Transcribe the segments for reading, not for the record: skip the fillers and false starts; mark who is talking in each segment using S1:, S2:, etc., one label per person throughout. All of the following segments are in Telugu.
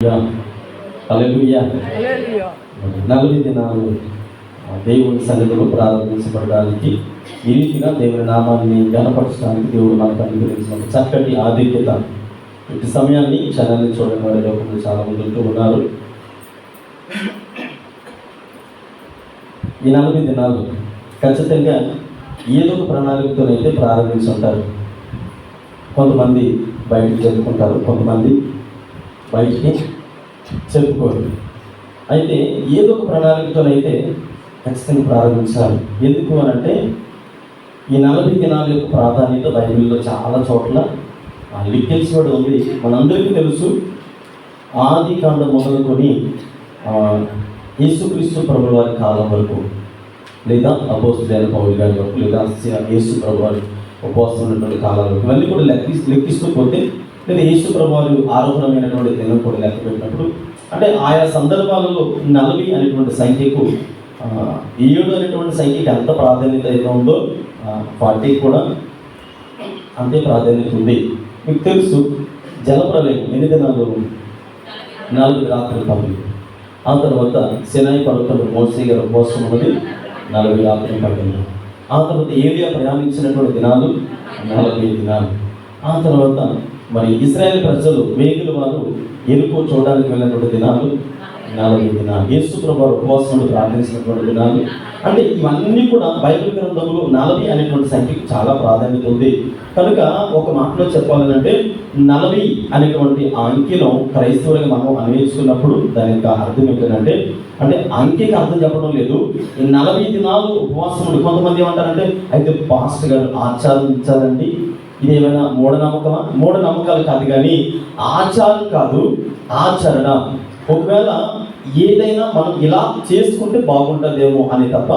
S1: హల్లెలూయా. నలుగురి దినాలు దేవుని సన్నిధిలో ప్రారంభించబడడానికి ఈ రీతిగా దేవుని నామాన్ని ఘనపరచడానికి దేవుడు మనకు అనుగ్రహించిన చక్కటి ఆధిక్యత. ఇటు సమయాన్ని క్షణాన్ని చూడడం వారి లోకంలో చాలా మంది ఉంటూ ఉన్నారు. ఈ 40 దినాలు ఖచ్చితంగా ఏదో ఒక ప్రణాళికతోనైతే ప్రారంభించుంటారు. కొంతమంది బయటికి చెప్పుకుంటారు, కొంతమంది బయటికి చెప్పుకోరు. అయితే ఏదో ఒక ప్రణాళికతోనైతే ఖచ్చితంగా ప్రారంభించాలి. ఎందుకు అని అంటే ఈ 40 దినాల యొక్క ప్రాధాన్యత బైబిల్లో చాలా చోట్ల లిఖించబడి ఉంది. మనందరికీ తెలుసు, ఆది కాండం మొదలుకొని యేసుక్రీస్తు ప్రభుల వారి కాలం వరకు, లేదా అపోస్తలుడైన పౌలు గారి వరకు, లేదా యేసు ప్రభు వారి ఉపవాసం ఉన్నటువంటి కాలం వరకు, ఇవన్నీ కూడా లెక్కిస్తూ పోతే, లేదా యేసు ప్రభు వారు ఆరోహణమైనటువంటి దినం కూడా లెక్క పెట్టినప్పుడు, అంటే ఆయా సందర్భాలలో 40 అనేటువంటి సంఖ్యకు 7 అనేటువంటి సంఖ్యకి ఎంత ప్రాధాన్యత అయితే ఉందో 40 కూడా అంతే ప్రాధాన్యత ఉంది. మీకు తెలుసు, జలప్రలయం ఎన్ని దినాలు? 4 రాత్రులు పగలు. ఆ తర్వాత సినాయి పర్వతంలో మోసే గారు ఉపవాసం ఉన్నది 40 రాత్రులు పగలు. ఆ తర్వాత ఏలియా ప్రయాణించినటువంటి దినాలు 40 దినాలు. ఆ తర్వాత మరి ఇశ్రాయేల్ ప్రజలు వేగుల వారు ఎరుకో చూడడానికి వెళ్ళినటువంటి దినాలు 40 దినాలు. యేసు ప్రభు ఉపవాసంలో ప్రార్థించినటువంటి దినాలు. అంటే ఇవన్నీ కూడా బైబిల్ గ్రంథంలో 40 అనేటువంటి సంఖ్యకు చాలా ప్రాధాన్యత ఉంది. కనుక ఒక మాటలో చెప్పాలంటే 40 అనేటువంటి ఆ అంకెను క్రైస్తవులుగా మనం అన్వయించుకున్నప్పుడు దాని యొక్క అర్థం ఏంటంటే, అంటే అంకెకి అర్థం చెప్పడం లేదు. ఈ 40 దినాలు ఉపవాసం. కొంతమంది ఏమంటారంటే, అయితే పాస్టర్ గారు ఆచరించాలండి, ఇది ఏమైనా మూఢనమ్మకమా? మూఢనమ్మకాలు కాదు, కానీ ఆచారం కాదు, ఆచరణ. ఒకవేళ ఏదైనా మనం ఇలా చేసుకుంటే బాగుంటుందేమో అని తప్ప,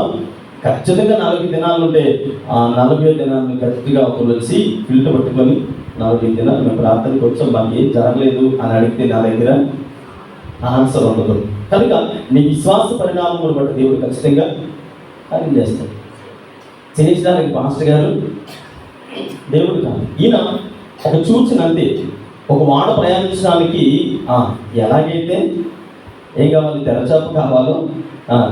S1: ఖచ్చితంగా 40 దినాలు ఉంటే ఆ 40 దినాలను గట్టిగా ఒకరు వచ్చి ఫిల్టర్ పట్టుకొని 40 దినాలు మేము ప్రార్థనకు వచ్చాం, మాకు ఏం జరగలేదు అని అడిగితే నా దగ్గర ఆన్సర్ ఉండదు. కనుక నీ విశ్వాస పరిణామమును బట్టి దేవుడు ఖచ్చితంగా కార్యం చేస్తాడు. చేయించడానికి పాస్టర్ గారు దేవుడు కాదు, ఈయన ఒక సూచన అంతే. ఒక వాడ ప్రయాణించడానికి ఎలాగైతే ఏం కావాలి, తెరచాపు కావాలో,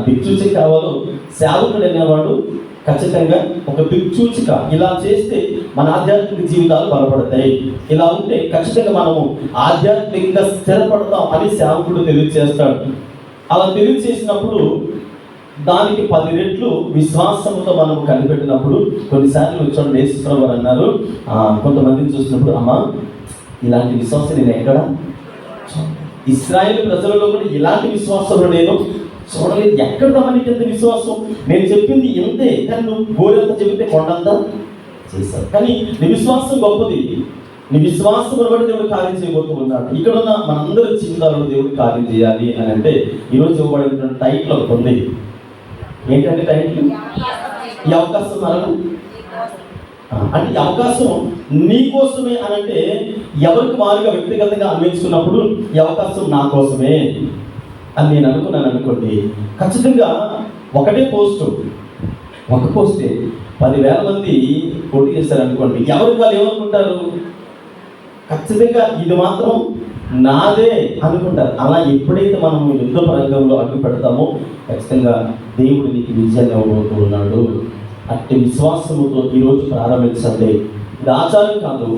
S1: దిక్సూచిక కావాలో, సేవకుడు అనేవాడు ఖచ్చితంగా ఒక దిక్సూచిక. ఇలా చేస్తే మన ఆధ్యాత్మిక జీవితాలు బలపడతాయి, ఇలా ఉంటే ఖచ్చితంగా మనము ఆధ్యాత్మికంగా స్థిరపడతాం అని సేవకుడు తెలియజేస్తాడు. అలా తెలియజేసినప్పుడు దానికి 10 రెట్లు విశ్వాసంతో మనం కనిపెట్టినప్పుడు, కొన్నిసార్లు చూడండి, యేసుప్రభు వారు అన్నారు, కొంతమందిని చూసినప్పుడు, అమ్మా ఇలాంటి విశ్వాసం నేను ఎక్కడ, ఇశ్రాయేలు ప్రజలలో కూడా ఇలాంటి విశ్వాసంలో నేను చూడలేదు, ఎక్కడ మనకి ఎంత విశ్వాసం, నేను చెప్పింది ఎంతే, కానీ నువ్వు గోరంతా చెబితే కొండంతా చేశావు. కానీ నీ విశ్వాసం గొప్పది, నీ విశ్వాసం బట్టి దేవుడు కార్యం చేయబోతూ ఉన్నాడు. ఇక్కడ ఉన్న మనందరి జీవితాలలో దేవుడు కార్యం చేయాలి అని అంటే, ఈరోజు ఇవ్వబడిన టైటిల్ ఒకటి ఉంది. ఏంటంటే టైటిల్, ఈ అవకాశం మరణం అంటే ఈ అవకాశం నీ కోసమే అని అంటే, ఎవరికి వారుగా వ్యక్తిగతంగా అన్వేషిస్తున్నప్పుడు ఈ అవకాశం నా కోసమే అని నేను అనుకున్నాను అనుకోండి, ఖచ్చితంగా ఒకటే పోస్టు, ఒక పోస్టే 10,000 మంది పోటీ చేస్తారు అనుకోండి, ఎవరికి వాళ్ళు ఏమనుకుంటారు, ఖచ్చితంగా ఇది మాత్రం నాదే అనుకుంటారు. అలా ఎప్పుడైతే మనం యుద్ధ రంగంలో అడుగు పెడతామో ఖచ్చితంగా దేవుడు నీకు విజయాన్ని ఇవ్వబోతూ ఉన్నాడు. అట్టి విశ్వాసముతో ఈరోజు ప్రారంభించండి. ఇది ఆచారం కాదు,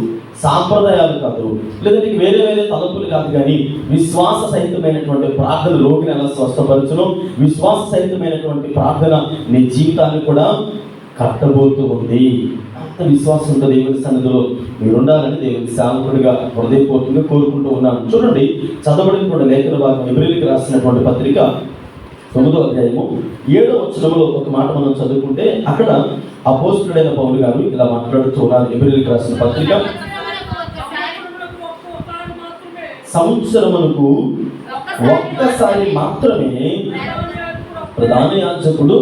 S1: సాంప్రదాయాలు కాదు, లేదంటే వేరే వేరే తలంపులు కాదు, కానీ విశ్వాస సహితమైనటువంటి ప్రార్థన రోగిని ఎలా స్వస్థపరచును, విశ్వాస సహితమైనటువంటి ప్రార్థన నీ జీవితాన్ని కూడా కట్టబోతూ ఉంది. అంత విశ్వాసంతో దేవుని సన్నిధిలో మీరు ఉండాలని దేవుని సేవకుడిగా హృదయపూర్వకంగా కోరుకుంటూ ఉన్నాను. చూడండి, చదవడం కూడా లేఖన భాగం హెబ్రీయులకు రాసినటువంటి పత్రిక 9వ అధ్యాయము 7వ వచనంలో ఒక మాట మనం చదువుకుంటే, అక్కడ అపోస్తలుడైన పౌలు గారు ఇలా మాట్లాడుతూ ఉన్నారు. హెబ్రీయులకు రాసిన పత్రిక, సంవత్సరమునకు ఒక్కసారి మాత్రమే ప్రధాన యాజకుడు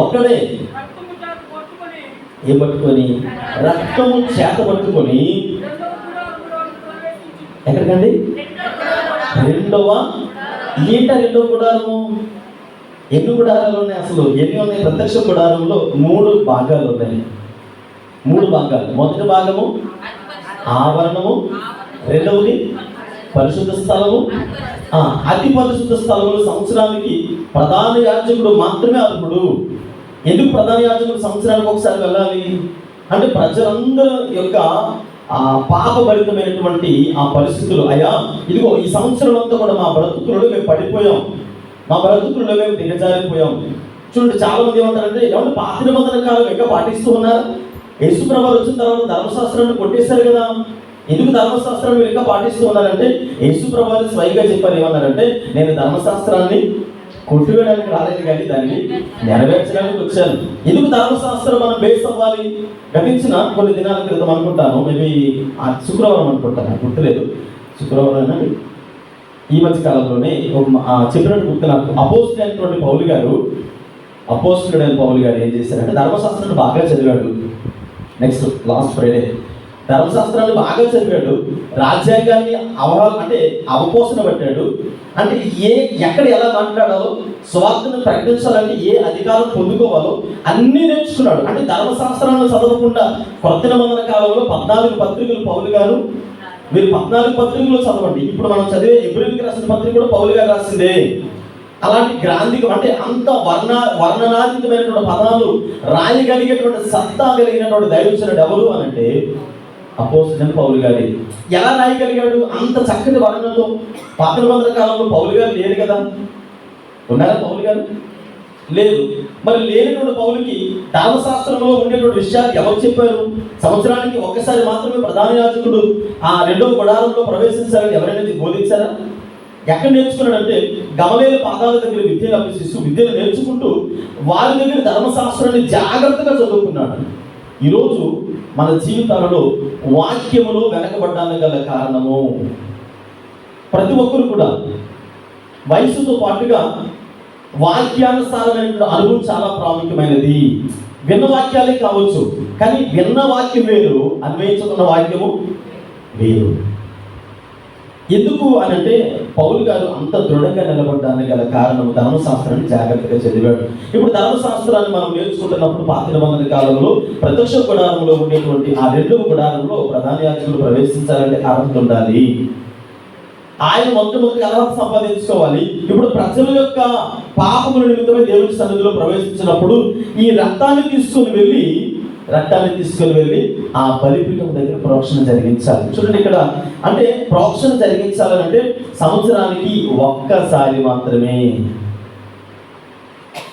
S1: ఒక్కడే ఏ పట్టుకొని, రక్తము చేత పట్టుకొని ఎక్కడికండి, రెండవ గుడారము. ఎన్ని గుడారాలు ఉన్నాయి అసలు? ఎన్ని ఉన్నాయి? ప్రత్యక్ష గుడారంలో 3 భాగాలు ఉన్నాయి. 3 భాగాలు. మొదటి భాగము ఆవరణము, రెండవది పరిశుద్ధ స్థలము, అతి పరిశుద్ధ స్థలములు సంవత్సరానికి ప్రధాన యాజకుడు మాత్రమే అర్హుడు. ఎందుకు ప్రధాన యాజకుడు సంవత్సరానికి ఒకసారి వెళ్ళాలి అంటే ప్రజలందరూ యొక్క పాపభరితమైనటువంటి ఆ పరిస్థితులు, అయ్యా ఇదిగో ఈ సంవత్సరం అంతా కూడా మా బ్రతుకులలో మేము పడిపోయాం, మా బ్రతుకులలో మేము దిగజారిపోయాం. చూడండి, చాలా మంది ఏమంటారంటే ఏమంటే పాత నిబంధన కాలం ఇంకా పాటిస్తూ ఉన్నారు. యేసుప్రభువు వచ్చిన తర్వాత ధర్మశాస్త్రాన్ని కొట్టేశారు కదా, ఎందుకు ధర్మశాస్త్రాన్ని మీరు ఇంకా పాటిస్తూ ఉన్నారంటే యేసుప్రభువు స్వయంగా చెప్పారు. ఏమన్నారంటే నేను ధర్మశాస్త్రాన్ని కొట్టివేయడానికి రాలేదు కానీ దాన్ని నెరవేర్చడానికి వచ్చాను. ఎందుకు ధర్మశాస్త్రం మనం బేస్ అవ్వాలి? గతించిన కొన్ని దినాల క్రితం అనుకుంటాను, మేబీ శుక్రవారం అనుకుంటాను, గుర్తులేదు, శుక్రవారం ఈ మధ్య కాలంలోనే చెప్పినట్టు గుర్తు నాకు. అపోస్తులైనటువంటి పౌలు గారు ఏం చేశారంటే ధర్మశాస్త్రాన్ని బాగా చదివాడు. నెక్స్ట్ లాస్ట్ ఫ్రైడే ధర్మశాస్త్రాన్ని బాగా చదివాడు, రాజ్యాంగాన్ని అవపోసన పెట్టాడు. అంటే ఎక్కడ ఎలా మాట్లాడాలో, స్వార్థను ప్రకటించాలంటే ఏ అధికారం పొందుకోవాలో అన్నీ నేర్చుకున్నాడు. అంటే ధర్మశాస్త్రాలను చదవకుండా కొత్త నిబంధన కాలంలో 14 పత్రికలు పౌలు గారు, మీరు 14 పత్రికలు చదవండి. ఇప్పుడు మనం చదివే ఎబ్రిల్కి రాసిన పత్రిక కూడా పౌలు గారు రాసిందే. అలాంటి గ్రాంధికం అంటే అంత వర్ణనాతీతమైనటువంటి పదాలు రాయగలిగేటువంటి సత్తా కలిగినటువంటి దైవజనుడు ఎవరు అని అంటే అపోస్తలుడైన పౌలు గారి. ఎలా రాయగలిగాడు అంత చక్కటి వర్ణనతో? పాత నిబంధన కాలంలో పౌలు గారు లేరు కదా, ఉన్నారా పౌలు గారు? లేదు. మరి లేనటువంటి పౌలుకి ధర్మశాస్త్రంలో ఉండేటువంటి విషయాలు ఎవరు చెప్పారు? సంవత్సరానికి ఒక్కసారి మాత్రమే ప్రధాన యాజకుడు ఆ 2వ గుడారంలో ప్రవేశించాలని ఎవరైనా బోధించారా? ఎక్కడ నేర్చుకున్నాడంటే గమలేలు పాదాల దగ్గర విద్యను అభ్యసిస్తూ విద్యను నేర్చుకుంటూ వారి దగ్గర ధర్మశాస్త్రాన్ని జాగ్రత్తగా చదువుకున్నాడు. ఈరోజు మన జీవితాలలో వాక్యములో వెనకబడ్డానికి గల కారణము ప్రతి ఒక్కరు కూడా వయసుతో పాటుగా వాక్యానుసారమైన అనుభవం చాలా ప్రాముఖ్యమైనది. విన్న వాక్యాలే కావచ్చు, కానీ విన్న వాక్యం వేరు, అన్వయించుకున్న వాక్యము వేరు. ఎందుకు అని అంటే పౌలు గారు అంత దృఢంగా నిలబడడానికి గల కారణం ధర్మశాస్త్రాన్ని జాగ్రత్తగా చదివాడు. ఇప్పుడు ధర్మశాస్త్రాన్ని మనం నేర్చుకుంటున్నప్పుడు పాత నిబంధన కాలంలో ప్రత్యక్ష గుడారంలో ఉండేటువంటి ఆ 2వ గుడారంలో ప్రధాన యాజకులు ప్రవేశించాలంటే అర్హత ఉండాలి. ఆయన మొట్టమొదటి అర్హత సంపాదించుకోవాలి. ఇప్పుడు ప్రజల యొక్క పాపముల నిమిత్తమై దేవుని సన్నిధిలో ప్రవేశించినప్పుడు ఈ రక్తాన్ని తీసుకొని వెళ్ళి ఆ బలిపీఠం దగ్గర ప్రోక్షణ జరిగించాలి. చూడండి, ఇక్కడ అంటే ప్రోక్షణ జరిగించాలంటే సంవత్సరానికి ఒక్కసారి మాత్రమే.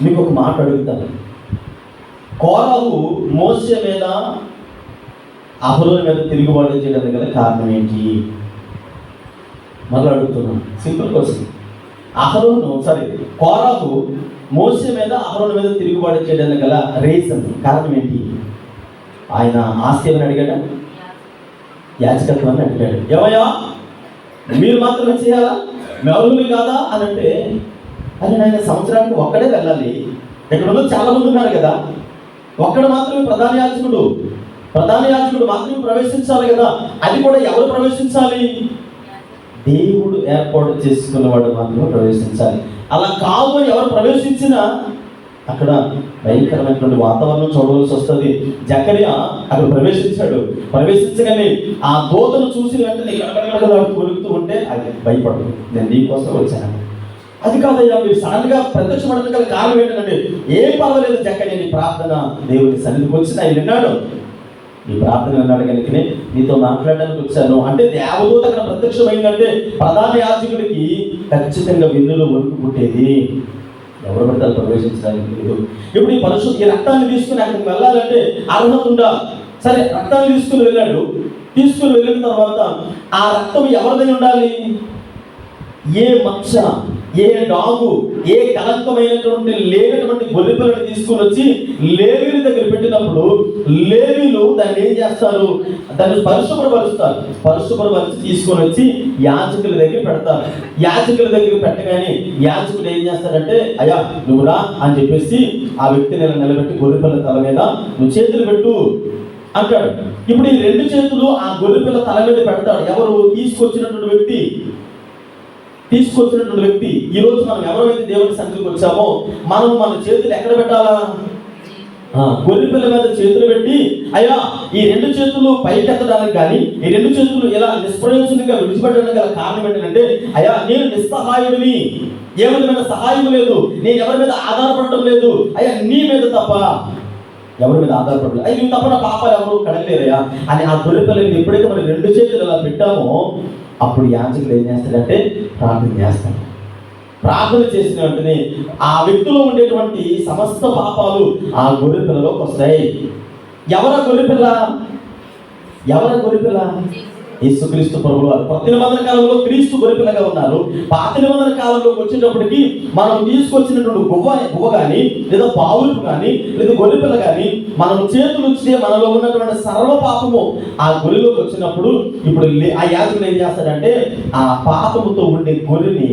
S1: మీకు ఒక మాట అడుగుతాను, కోరహు మోషే మీద అహరోను మీద తిరుగుబాటు చేయడానికి గల కారణం ఏంటి? మళ్ళీ అడుగుతున్నాను, సింపుల్ క్వశ్చన్. కోరహు మోషే మీద అహరోను మీద తిరుగుబాటు చేయడానికి గల రీజన్, కారణం ఏంటి? ఆయన ఆస్తి ఏమని అడిగాడా? యాజకత్వాన్ని అడిగాడు. ఏమయ్యా మీరు మాత్రమే చేయాలా, మెవరులు కాదా అని అంటే ఆయన సంవత్సరానికి ఒక్కడే వెళ్ళాలి. ఇక్కడ చాలా మంది ఉన్నారు కదా, ఒక్కడు మాత్రమే ప్రధాన యాజకుడు మాత్రమే ప్రవేశించాలి కదా. అది కూడా ఎవరు ప్రవేశించాలి? దేవుడు ఏర్పాటు చేసుకున్నవాడు మాత్రమే ప్రవేశించాలి. అలా కాదు అని ఎవరు ప్రవేశించినా అక్కడ భయంకరమైనటువంటి వాతావరణం చూడవలసి వస్తుంది. జకరియా అక్కడ ప్రవేశించగానే ఆ దూతను చూసి వెంటనే కొలుగుతూ ఉంటే అది భయపడదు, నేను నీకోసం వచ్చాను. అది కాదయ్యా, మీరు సడన్ గా ప్రత్యక్షపడడం గల కారణం ఏంటంటే ఏం పర్వాలేదు జకరియా, నీ ప్రార్థన దేవుని సన్నిధికి వచ్చి ఆయన విన్నాడు, నీ ప్రార్థన విన్నాడు కనుకనే నీతో మాట్లాడడానికి వచ్చాను అంటే దేవదూత అక్కడ ప్రత్యక్షమైందంటే ప్రధాన యాజకుడికి ఖచ్చితంగా విన్నులు వణుకు పుట్టేది. ఎవరు పడతారు ప్రవేశించడానికి లేదు. ఇప్పుడు ఈ రక్తాన్ని తీసుకుని అక్కడికి వెళ్ళాలంటే అర్హత ఉండాలి. సరే, రక్తాన్ని తీసుకుని వెళ్ళిన తర్వాత ఆ రక్తం ఎవరిదై ఉండాలి? ఏ మచ్చ, ఏ డాగు, ఏ కలంకమైనటువంటి లేనటువంటి గొర్రెపిల్లని తీసుకుని వచ్చి లేవీల దగ్గర పెట్టినప్పుడు లేవీలు దాన్ని ఏం చేస్తారు? దాన్ని పరిశుభ్రపరిచి తీసుకొని వచ్చి యాజకుల దగ్గర పెడతారు. యాజకుల దగ్గర పెట్టగానే యాజకుడు ఏం చేస్తాడంటే, అయ్యా నువ్వు రా అని చెప్పేసి ఆ వ్యక్తిని నిలబెట్టి గొర్రెపిల్ల తల మీద నువ్వు చేతులు పెట్టు అంటాడు. ఇప్పుడు ఈ 2 చేతులు ఆ గొర్రెపిల్ల తల మీద పెడతాడు. ఎవరు? తీసుకొచ్చినటువంటి వ్యక్తి. ఈరోజు మనం ఎవరైతే దేవుని సన్నిధికి వచ్చామో మనం మన చేతులు ఎక్కడ పెట్టాలా? గొర్రె పిల్ల మీద చేతులు పెట్టి, అయ్యా ఈ 2 చేతులు పైకెత్తడానికి కానీ, ఈ 2 చేతులు ఇలా నిష్ప్రయోజనంగా విడిచిపెట్టడానికి గల కారణం ఏంటంటే, అయ్యా నేను నిస్సహాయుడిని, ఏ విధమైన సహాయం లేదు, నేను ఎవరి మీద ఆధారపడటం లేదు, అయ్యా నీ మీద తప్ప ఎవరి మీద ఆధారపడలేదు, అయ్యి నువ్వు తప్ప నా పాపాలు ఎవరు కడగలేరయ్యా అని ఆ గొర్రె పిల్లని ఎప్పుడైతే మనం 2 చేతులు ఇలా పెట్టామో అప్పుడు యాజకులు ఏం చేస్తాడంటే ప్రార్థన చేస్తాడు. ప్రార్థన చేసిన వెంటనే ఆ వ్యక్తిలో ఉండేటువంటి సమస్త పాపాలు ఆ గొర్రె పిల్లలోకి వస్తాయి. ఎవర గొర్రె పిల్ల? యేసుక్రీస్తు ప్రభువు వారు. కొత్త నిబంధన కాలంలో క్రీస్తు గొర్రె పిల్లగా ఉన్నారు. పాత నిబంధన కాలంలోకి వచ్చేటప్పటికి మనం తీసుకొచ్చినటువంటి గువ్వ కానీ, లేదా పావులు కానీ, లేదా గొర్రె పిల్ల కానీ మనం చేతులు ఇస్తే మనలో ఉన్నటువంటి సర్వ పాపము ఆ గొర్రెలోకి వచ్చినప్పుడు ఇప్పుడు ఆ యాజకుడు ఏం చేస్తాడంటే ఆ పాపముతో ఉండే గొర్రెని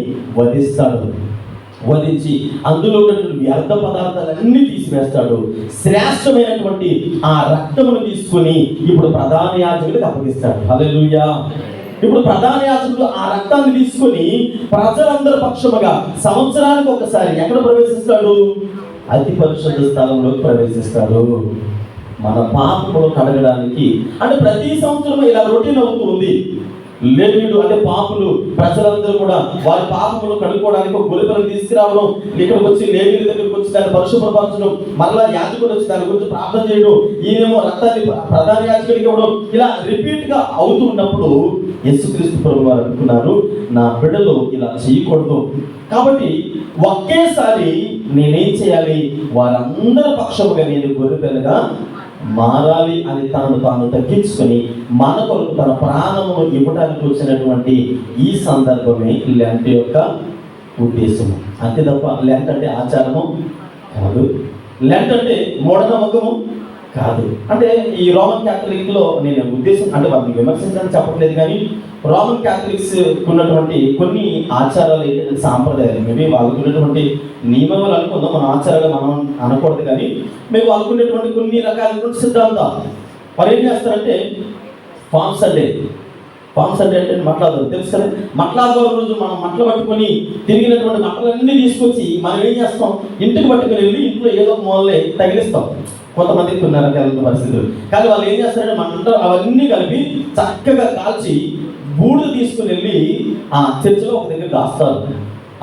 S1: వధించి అందులో ఉన్నటువంటి వ్యర్థ పదార్థాలన్నీ తీసివేస్తాడు. శ్రేష్టమైనటువంటి ఆ రక్తమును తీసుకొని ఇప్పుడు ప్రధాన యాజకుడికి అప్పగిస్తాడు. హల్లెలూయా. ఇప్పుడు ప్రధాన యాజకుడు ఆ రక్తాన్ని తీసుకొని ప్రజలందరి పక్షముగా సంవత్సరానికి ఒకసారి ఎక్కడ ప్రవేశిస్తాడు? అతి పరిశుద్ధ స్థలంలోకి ప్రవేశిస్తాడు. మన పాపములు కడగడానికి. అంటే ప్రతి సంవత్సరం ఇలా రొటీన్ అవుతూ ఉంది. లేవీయులు అంటే పాపులు ప్రజలందరూ కూడా వారి పాపములు కడుక్కోవడానికి ఒక గొర్రె పిల్లని తీసుకురావడం, ఇక్కడికి వచ్చి లేవీయుల దగ్గరికి వచ్చి దాన్ని పరిశుభ్రపరచడం, మళ్ళా యాజకుడు వచ్చి దాని గురించి ప్రార్థన చేయడం, ఈయనేమో రక్తాన్ని ప్రధాన యాజకుడికి ఇవ్వడం, ఇలా రిపీట్ గా అవుతూ ఉన్నప్పుడు యేసుక్రీస్తు ప్రభువు వారు అనుకున్నారు, నా బిడ్డలు ఇలా చేయకూడదు, కాబట్టి ఒకేసారి నేనేం చేయాలి, వారందరి పక్షముగా నేను గొర్రె పిల్లగా మారాలి అని తాను తగ్గించుకొని మన కొరకు తన ప్రాణమును ఇవ్వడానికి వచ్చినటువంటి ఈ సందర్భమే లెంట్ యొక్క ఉద్దేశము. అంతే తప్ప లెంట్ అంటే ఆచారము కాదు, లెంట్ అంటే మూఢనమ్మకము కాదు. అంటే ఈ రోమన్ క్యాథలిక్ లో నేను ఉద్దేశం అంటే వాళ్ళని విమర్శించడానికి చెప్పట్లేదు, కానీ రోమన్ క్యాథలిక్స్ ఉన్నటువంటి కొన్ని ఆచారాలు ఏంటంటే సాంప్రదాయాలు, మేబీ వాళ్ళకు ఉన్నటువంటి నియమాలు అనుకుందాం, మన ఆచారాలు మనం అనకూడదు, కానీ మేము వాళ్ళకున్నటువంటి కొన్ని రకాలైనటువంటి సిద్ధాంతాలు. వారు ఏం చేస్తారంటే ఫామ్ సండే అంటే మట్లాదారు తెలుసు కదా, మట్లాదారు రోజు మనం మట్టలు పట్టుకొని తిరిగినటువంటి మట్టలన్నీ తీసుకొచ్చి మనం ఏం చేస్తాం, ఇంటికి పట్టుకుని వెళ్ళి ఇంట్లో ఏదో ఒక మూలనే తగిలిస్తాం. కొంతమందికి కొన్ని రకాల పరిస్థితులు, కానీ వాళ్ళు ఏం చేస్తారంటే మంట అవన్నీ కలిపి చక్కగా కాల్చి బూడిద తీసుకుని వెళ్ళి ఆ చర్చిలో ఒక దగ్గర దాస్తారు.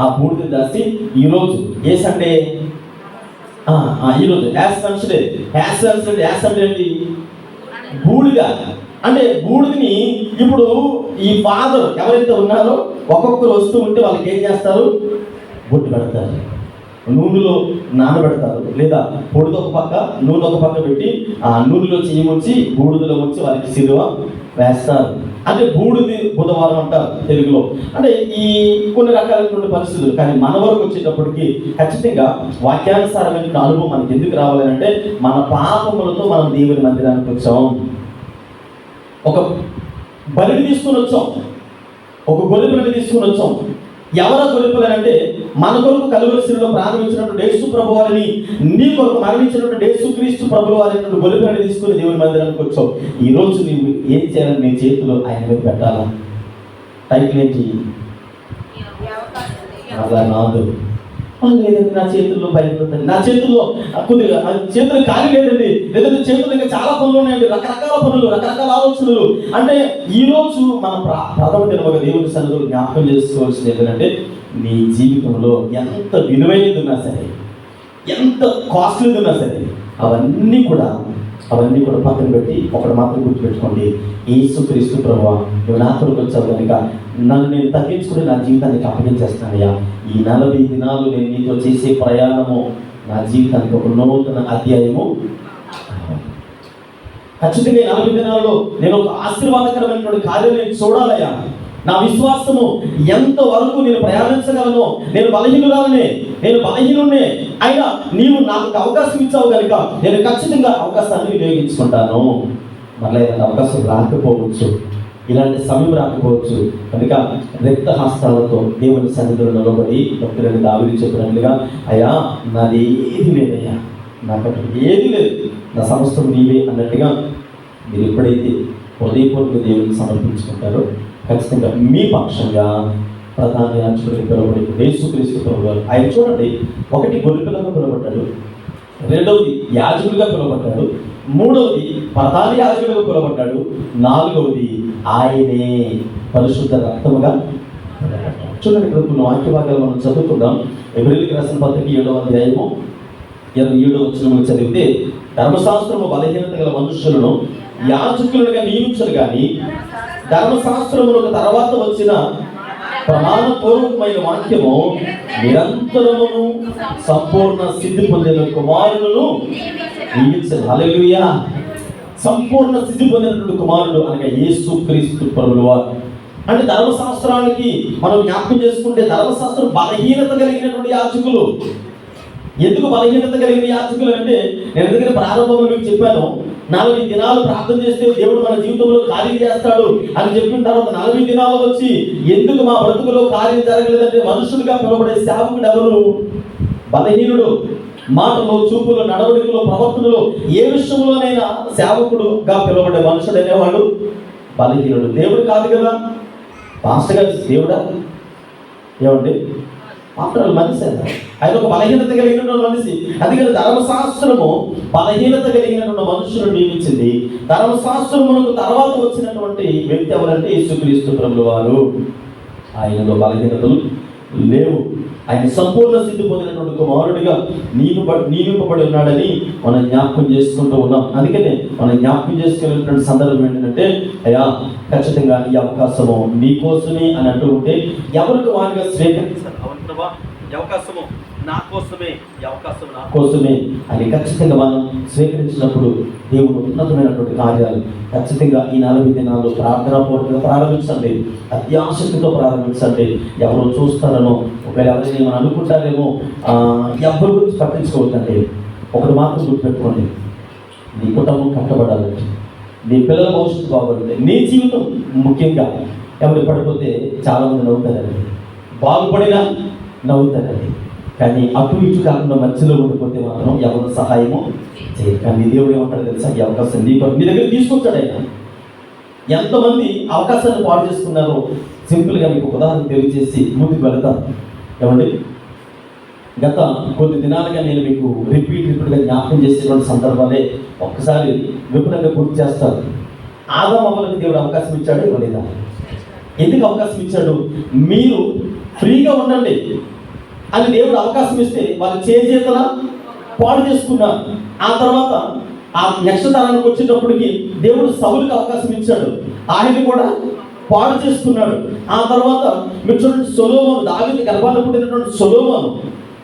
S1: ఆ బూడిద దాచి ఈరోజు ఏ సండే, ఈరోజు యాస్ అంటే ఏంటి, బూడిద. అంటే బూడిదని ఇప్పుడు ఈ ఫాదర్ ఎవరైతే ఉన్నారో ఒక్కొక్కరు వస్తూ ఉంటే వాళ్ళకి ఏం చేస్తారు, బొట్టు పెడతారు, నూనెలో నానబెడతారు, లేదా పొడితో ఒక పక్క నూనె ఒక పక్క పెట్టి ఆ నూనెలో చెయ్యి ముంచి బూడిదలో ముంచి వాళ్ళకి సిలువ వేస్తారు. అంటే బూడిది బుధవారం అంటారు తెలుగులో. అంటే ఈ కొన్ని రకాలైనటువంటి పరిస్థితులు, కానీ మన వరకు వచ్చేటప్పటికి ఖచ్చితంగా వాక్యానుసారమైన అనుభవం మనకి ఎందుకు రావాలంటే మన పాపములతో మనం దేవుని మందిరానికి వచ్చాం, ఒక బలిని తీసుకుని వచ్చాం, ఒక గొర్రె పిల్లని తీసుకుని వచ్చాం. ఎవరో గొర్రె పిల్లని అంటే మన కొరకు కలువరి శిలువలో ప్రారంభించినటువంటి యేసు ప్రభు వారిని, నీ కొరకు మరణించినటువంటి యేసుక్రీస్తు ప్రభు వారిని గొర్రె పిల్లని తీసుకుని దేవుని మందిరానికి వచ్చావు. ఈరోజు నీవు ఏం చేయాలని నీ చేతిలో ఆయన మీద పెట్టాలా, టైటిల్ ఏంటి, అలా నాదు లేదండి నా చేతుల్లో భయపడుతుంది, నా చేతుల్లో కొద్దిగా చేతులు ఖాళీ లేదండి, లేదంటే చేతులు ఇంకా చాలా పనులు ఉన్నాయండి, రకరకాల పనులు, రకరకాల ఆలోచనలు. అంటే ఈరోజు మన ప్రథమ దినముగా దేవుని సన్నిధిలో జ్ఞాపకం చేసుకోవాల్సింది ఏంటంటే నీ జీవితంలో ఎంత విలువైనది ఉన్నా సరే, ఎంత కాస్ట్లీది ఉన్నా సరే, అవన్నీ కూడా పక్కన పెట్టి ఒకటి మాత్రం గుర్తుపెట్టుకోండి, యేసుక్రీస్తు ప్రభువా నువ్వు నా కొరకు వచ్చావు కనుక నన్ను నేను తగ్గించుకుని నా జీవితానికి అప్పగించేస్తానయ్యా. ఈ 40 దినాలు నేను నీతో చేసే ప్రయాణము నా జీవితానికి ఒక నూతన అధ్యాయము. ఖచ్చితంగా 40 దినాల్లో నేను ఒక ఆశీర్వాదకరమైనటువంటి కార్యం నేను చూడాలయ్యా. నా విశ్వాసము ఎంత వరకు నేను ప్రయాణించగలను, నేను బలహీనున్నే అయినా నీవు నాకు అవకాశం ఇచ్చావు కనుక నేను ఖచ్చితంగా అవకాశాన్ని వినియోగించుకుంటాను. మళ్ళీ ఏదైనా అవకాశం రాకపోవచ్చు, ఇలాంటి సమయం రాకపోవచ్చు, కనుక రక్త హస్తాలతో దేవుని సన్నిధిలో నిలబడి భక్తులని దావీదు చెప్పినట్లుగా, అయ్యా నాది ఏది లేదయ్యా, నాకు ఏది లేదు, నా సమస్తం నీవే అన్నట్టుగా మీరు ఎప్పుడైతే హృదయపూర్వక దేవునికి సమర్పించుకుంటారో ఖచ్చితంగా మీ పక్షంగా ప్రధాన యాజకుడికి పిలువబడి యేసుక్రీస్తు ప్రభువు ఆయన చూడండి, ఒకటి గొర్రె పిల్లగా పిలువబడ్డాడు, రెండవది యాజకుడిగా పిలువబడ్డాడు, మూడవది ప్రధాన యాజకుడిగా పిలువబడ్డాడు, నాలుగవది ఆయనే పరిశుద్ధ రక్తముగా పిలువబడ్డాడు. చూడండి, ఇక్కడ కొన్ని వాక్య భాగాలు మనం చదువుకుందాం. ఎబ్రిల్కి రాసిన పత్రిక 7వ అధ్యాయము 27వ వచనములు చదివితే, ధర్మశాస్త్రము బలహీనత గల మనుషులను యాజకులుగా నియమించరు కానీ ధర్మశాస్త్రములకు తర్వాత వచ్చిన ప్రమాణపూర్వకమైన వాక్యము నిరంతరమును సంపూర్ణ సిద్ధి పొందిన కుమారులను నియమించరు. హల్లెలూయా. సంపూర్ణ సిద్ధి పొందినటువంటి కుమారుడు అనగా యేసుక్రీస్తు ప్రభువారు. అంటే ధర్మశాస్త్రానికి మనం జ్ఞాపకం చేసుకుంటే, ధర్మశాస్త్రం బలహీనత కలిగినటువంటి యాజకులు. ఎందుకు బలహీనత కలిగిన యాజకులు అంటే, నేను ఎందుకంటే ప్రారంభంలో మీకు చెప్పాను, 40 దినాలు ప్రార్థన చేస్తే దేవుడు మన జీవితంలో కార్యం చేస్తాడు అని చెప్పిన తర్వాత 40 దినాలు వచ్చి ఎందుకు మా బ్రతుకులో కార్యం జరగలేదంటే, మనుషులుగా పిలువబడే సేవకుడు ఎవరు? బలహీనుడు. మాటలో, చూపులో, నడవడికలో, ప్రవర్తనలో ఏ విషయంలోనైనా సేవకుడుగా పిలువబడే మనుషుడు అనేవాడు బలహీనుడు. దేవుడు కాదు కదా. పాస్టర్ గారు దేవుడా? ఏమండి, ఆఫ్టర్ మనిషి ఆయన ఒక బలహీనత కలిగినటువంటి మనిషి. అందుకని ధర్మశాస్త్రము బలహీనత కలిగినటువంటి మనుషులను నియమించింది. ధర్మశాస్త్రమునకు తర్వాత వచ్చినటువంటి వ్యక్తి ఎవరంటే యేసుక్రీస్తు ప్రభువారు. ఆయనలో బలహీనతలు లేవు. ఆయన సంపూర్ణ సిద్ధి పొందినటువంటి కుమారుడిగా నియమింపబడి ఉన్నాడని మనం జ్ఞాపకం చేసుకుంటూ ఉన్నాం. అందుకనే మనం జ్ఞాపకం చేసుకునేటువంటి సందర్భం ఏంటంటే, అయ్యా ఖచ్చితంగా ఈ అవకాశము నీకోసమే అని అంటూ ఉంటే ఎవరికి వారిగా స్వీకరిస్తారు. అవునవా, ఈ అవకాశము నా కోసమే, ఈ అవకాశం నా కోసమే అని ఖచ్చితంగా మనం స్వీకరించినప్పుడు దేవుడు ఉన్నతమైనటువంటి కార్యాలు ఖచ్చితంగా ఈ 40 దినాలు ప్రార్థనాపూర్వకంగా ప్రారంభించండి. అత్యాసక్తితో ప్రారంభించండి. ఎవరో చూస్తారనో, ఒకవేళ ఎవరైనా మనం అనుకుంటారేమో, ఎవరి గురించి పట్టించుకోవద్దండి. ఒకటి మాత్రం గుర్తుపెట్టుకోండి, నీ కుటుంబం కట్టబడాలంటే, నీ పిల్లల భవిష్యత్తు బాగుంటుంది, నీ జీవితం ముఖ్యంగా. ఎవరు పడిపోతే చాలామంది నవ్వుతారండి, బాగుపడినా నవ్వుతారండి. కానీ అటు ఇటు కాకుండా మధ్యలో ఉండిపోతే మాత్రం ఎవరు సహాయము చేయరు. కానీ దేవుడు ఏమంటాడు తెలుసా? ఈ అవకాశం నీ దగ్గర తీసుకొచ్చాడు ఆయన. ఎంతమంది అవకాశాన్ని పాడు చేసుకున్నారో సింపుల్గా మీకు ఉదాహరణ తెలియజేసి ముందుకు వెళతాం. ఏమండి, గత కొద్ది దినాలుగా నేను మీకు రిపీటెడ్గా జ్ఞాపకం చేసేటువంటి సందర్భాలే ఒక్కసారి విపులంగా గుర్తు చేస్తాను. ఆదాము అవ్వలకు దేవుడు అవకాశం ఇచ్చాడు, ఇవ్వలేదా? ఎందుకు అవకాశం ఇచ్చాడు? మీరు ఫ్రీగా ఉండండి అని దేవుడు అవకాశం ఇస్తే వాళ్ళు చేతుల పాడు చేసుకున్నారు. ఆ తర్వాత ఆ నెక్స్ట్ తరానికి వచ్చేటప్పటికి దేవుడు సౌలుకి అవకాశం ఇచ్చాడు, ఆయన కూడా పాడు చేసుకున్నాడు. ఆ తర్వాత మీరు చూడండి, సొలొమోను, దావీదు గర్భాన్ని పుట్టినటువంటి సొలొమోను,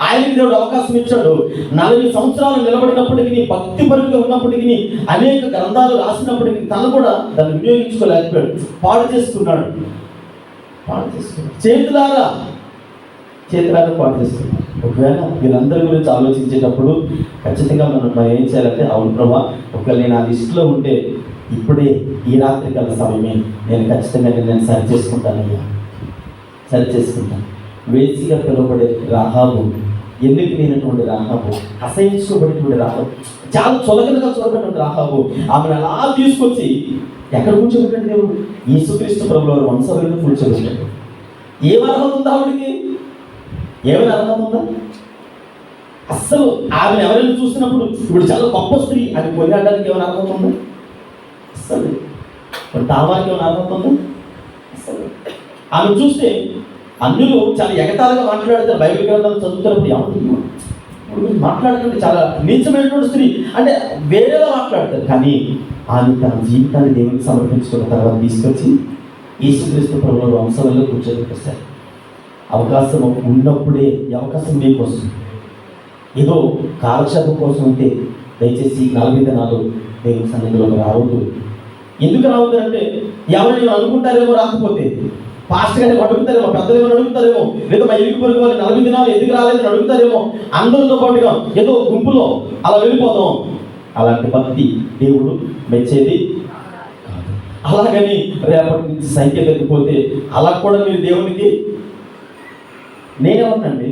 S1: ఆయనకి దేవుడు అవకాశం ఇచ్చాడు. 40 సంవత్సరాలు నిలబడినప్పటికీ, భక్తి పరులుగా ఉన్నప్పటికీ, అనేక గ్రంథాలు రాసినప్పటికీ తను కూడా దాన్ని వినియోగించుకోలేకపోయాడు, పాడు చేసుకున్నాడు. చేతులారా పాడు చేసుకున్నాడు. ఒకవేళ వీళ్ళందరి గురించి ఆలోచించేటప్పుడు ఖచ్చితంగా మనం ఏం చేయాలంటే, అవును ప్రభా, ఒకవేళ నేను ఆ లిస్టులో ఉంటే ఇప్పుడే ఈ రాత్రి కల సమయమే నేను ఖచ్చితంగా నేను సరి చేసుకుంటాను. వేసిగా పిలువబడే రాహాబు, ఎన్నిక లేనటువంటి రాహాబు, అసహించుకోబడినటువంటి రాహాబు, చాలా చొలగనగా చూడబడినటువంటి రాహాబు, ఆమెను అలా తీసుకొచ్చి ఎక్కడ కూర్చోబెట్టండి? దేవుడు యేసుక్రీస్తు ప్రభువారు వంశవరిలో కూర్చోబెట్టాడు. ఏం అర్హత ఉందా ఆవిడికి? ఏమైనా అర్హత ఉందా? అస్సలు ఆమెను ఎవరైనా చూసినప్పుడు ఇప్పుడు చాలా గొప్ప స్త్రీ అని కొనియాడడానికి ఏమైనా అర్హత ఉందా? అస్సలు. తామాకి ఏమైనా అర్హత ఉందా? అస్సలు. ఆమె చూస్తే అన్యులు చాలా ఎగతాలుగా మాట్లాడతారు. బైబిల్ గ్రంథాలు చదువుతున్నప్పుడు ఏమంటుంది మాట్లాడుతుంటే చాలా నీచమైనటువంటి స్త్రీ అంటే వేరేలా మాట్లాడతారు. కానీ ఆమె తన జీవితాన్ని దేవునికి సమర్పించుకున్న తర్వాత తీసుకొచ్చి యేసుక్రీస్తు ప్రభువుల వంశంలో కూర్చోబెట్టేస్తారు. అవకాశం ఉన్నప్పుడే ఈ అవకాశం మీకోసం, ఏదో కాలక్షేపం కోసం ఉంటే దయచేసి 40 దినాలు దేవుని సన్నిధిలో రావద్దు. ఎందుకు రావద్దు అంటే, ఎవరైనా అనుకుంటారేమో, రాకపోతే పాస్టర్ గారిని అడుగుతారేమో, పెద్దలు ఏమైనా అడుగుతారేమో, లేదా మా ఇరుగు పొరుగు వారు 40 దినాలు ఎందుకు రాలేదని అడుగుతారేమో, అందరితో పాటుగా ఏదో గుంపులో అలా వెళ్ళిపోతాం. అలాంటి భక్తి దేవుడు మెచ్చేది కాదు. అలాగని రేపటి నుంచి సంఖ్య తగ్గిపోతే అలా కూడా మీరు దేవునికి, నేనేమన్నాండి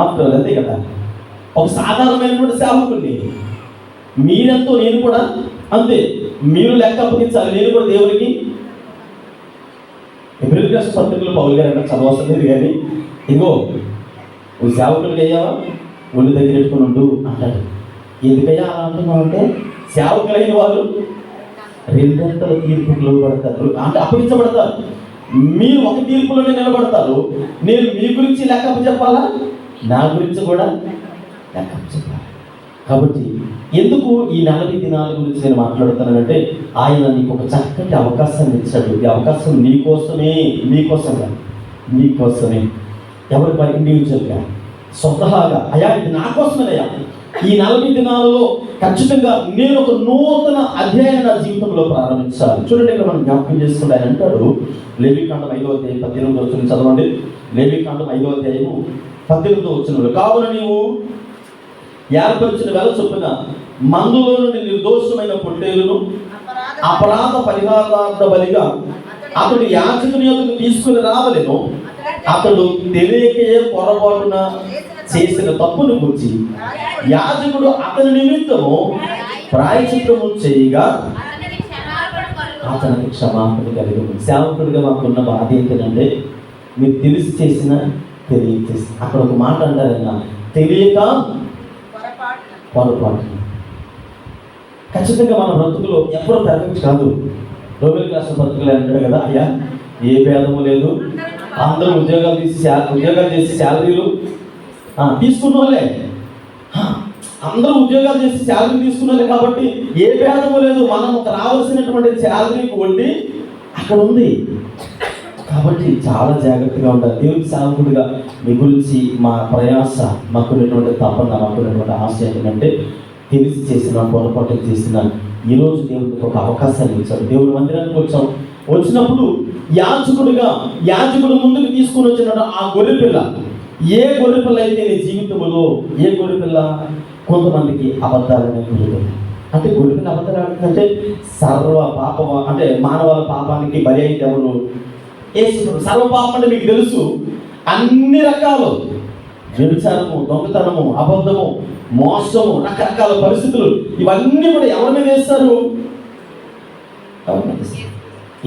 S1: ఆఫ్టర్ అంతే కదా, ఒక సాధారణమైనటువంటి సేవకుడిని, మీరెంతో నేను కూడా అంతే. మీరు లెక్క అప్పగించాలి, నేను కూడా దేవునికి. ఎబ్రిల్ రాసిన పత్రికలో పౌలు గారు అన్న చదవసం లేదు, కానీ ఇదిగో నువ్వు సేవకుడికి అయ్యావా, ఒళ్ళు దగ్గర పెట్టుకుని ఉండు అంటాడు. ఎందుకయ్యా అలా అంటున్నావు అంటే, సేవకులైన వారు రెండంతల తీర్పుకు లోబడతారు, అంటే అప్పగించబడతారు. మీరు ఒక తీర్పులోనే నిలబడతారు, నేను మీ గురించి లెక్క చెప్పాలా, నా గురించి కూడా లెక్క చెప్పాలి. కాబట్టి ఎందుకు ఈ 40 దినాల గురించి నేను మాట్లాడుతానంటే, ఆయన నీకు ఒక చక్కటి అవకాశాన్ని ఇచ్చాడు. ఈ అవకాశం మీకోసమే. ఎవరి ఇండివిజువల్గా స్వతహాగా, అయ్యా ఇది నా కోసమేనయ్యా, ఈ 40 దినాలలో ఖచ్చితంగా నేను ఒక నూతన అధ్యాయం నా జీవితంలో ప్రారంభించాలి. చూడండి, ఇక్కడ మనం జ్ఞాపకం చేసుకుంటే ఆయన అంటాడు, లేవికాండం 5వ అధ్యాయం 18వ వచనం చదవండి. లేవికాండం 5వ అధ్యాయము 18వ వచనంలో, కావున నీవు ఏర్పరిచిన వేల చొప్పున మందులో నుండి నిర్దోషమైన పొట్టేలును అపరాధ పరిహారార్థ బలిగా అతడు యాజకుని యొద్దకు తీసుకుని రావలెను. అతడు తెలియకే పొరపాటున చేసిన తప్పును గురించి యాజకుడు అతని నిమిత్తము ప్రాయశ్చిత్తము చేయగా అతనికి క్షమాపణ కలిగి. సేవకుడిగా మాకున్న బాధ ఏంటంటే, మీరు తెలిసి చేసిన తెలియచేసి, అక్కడ ఒక మాట అంటారన్నా, తెలియక పొరపాటు. ఖచ్చితంగా మన బ్రతుకులో ఎప్పుడూ పెర్ఫెక్ట్ కాదు. రోమిలకు రాసిన బ్రతుకులు అంటాడు కదా, అయ్యా ఏ భేదము లేదు, అందరూ ఉద్యోగాలు చేసి శాలరీలు తీసుకున్న వాళ్ళే, అందరూ ఉద్యోగాలు చేసి శాలరీ తీసుకున్న వాళ్ళే, కాబట్టి ఏ భేదము లేదు, మనం రావాల్సినటువంటి శాలరీకి వడ్డీ అక్కడ ఉంది. కాబట్టి చాలా జాగ్రత్తగా ఉండాలి. దేవుడికి సేవకుడిగా మీ గురించి మా ప్రయాస, మాకున్నటువంటి తపన, మాకున్నటువంటి ఆశ ఏంటంటే, తెలిసి చేసిన పొరపాటు చేసిన ఈరోజు దేవుడికి ఒక అవకాశాన్ని ఇచ్చాడు. దేవుడి మందిరానికి వచ్చినప్పుడు యాజకుడు ముందుకు తీసుకుని వచ్చిన ఆ గొర్రెపిల్ల, ఏ గొర్రెపిల్ల అయితే నీ జీవితంలో, ఏ గొర్రెపిల్ల కొంతమందికి అబద్ధాలనే గొర్రెపిల్ల. అంటే గొర్రెపిల్ల అబద్ధాలు ఆడుతుందంటే సర్వ పాపం, అంటే మానవాల పాపానికి బలి అయితే ఎవరు? సర్వపాపం అంటే మీకు తెలుసు, అన్ని రకాలు, వ్యభిచారము, దొంగతనము, అబద్ధము, మోసము, రకరకాల పరిస్థితులు, ఇవన్నీ కూడా ఎవరి మీద వేస్తారు?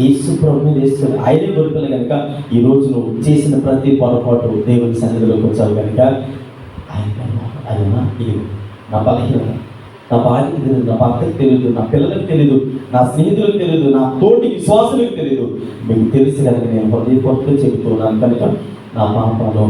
S1: యేసు ప్రభు మీద వేస్తారు. ఆయనే గొర్రెపిల్ల కనుక ఈరోజు నువ్వు చేసిన ప్రతి పొరపాటు దేవుని సన్నిధిలోకి వచ్చావు కనుక ఆయన ఇది నా బలహీనత, నా భార్యకి తెలియదు, నా భర్తకి తెలియదు, నా పిల్లలకు తెలియదు, నా స్నేహితులకు తెలియదు, నా తోటి విశ్వాసులకు తెలియదు, మీకు తెలిసి కనుక నేను హృదయపూర్వకంగా చెబుతున్నాను కనుక నా పాపను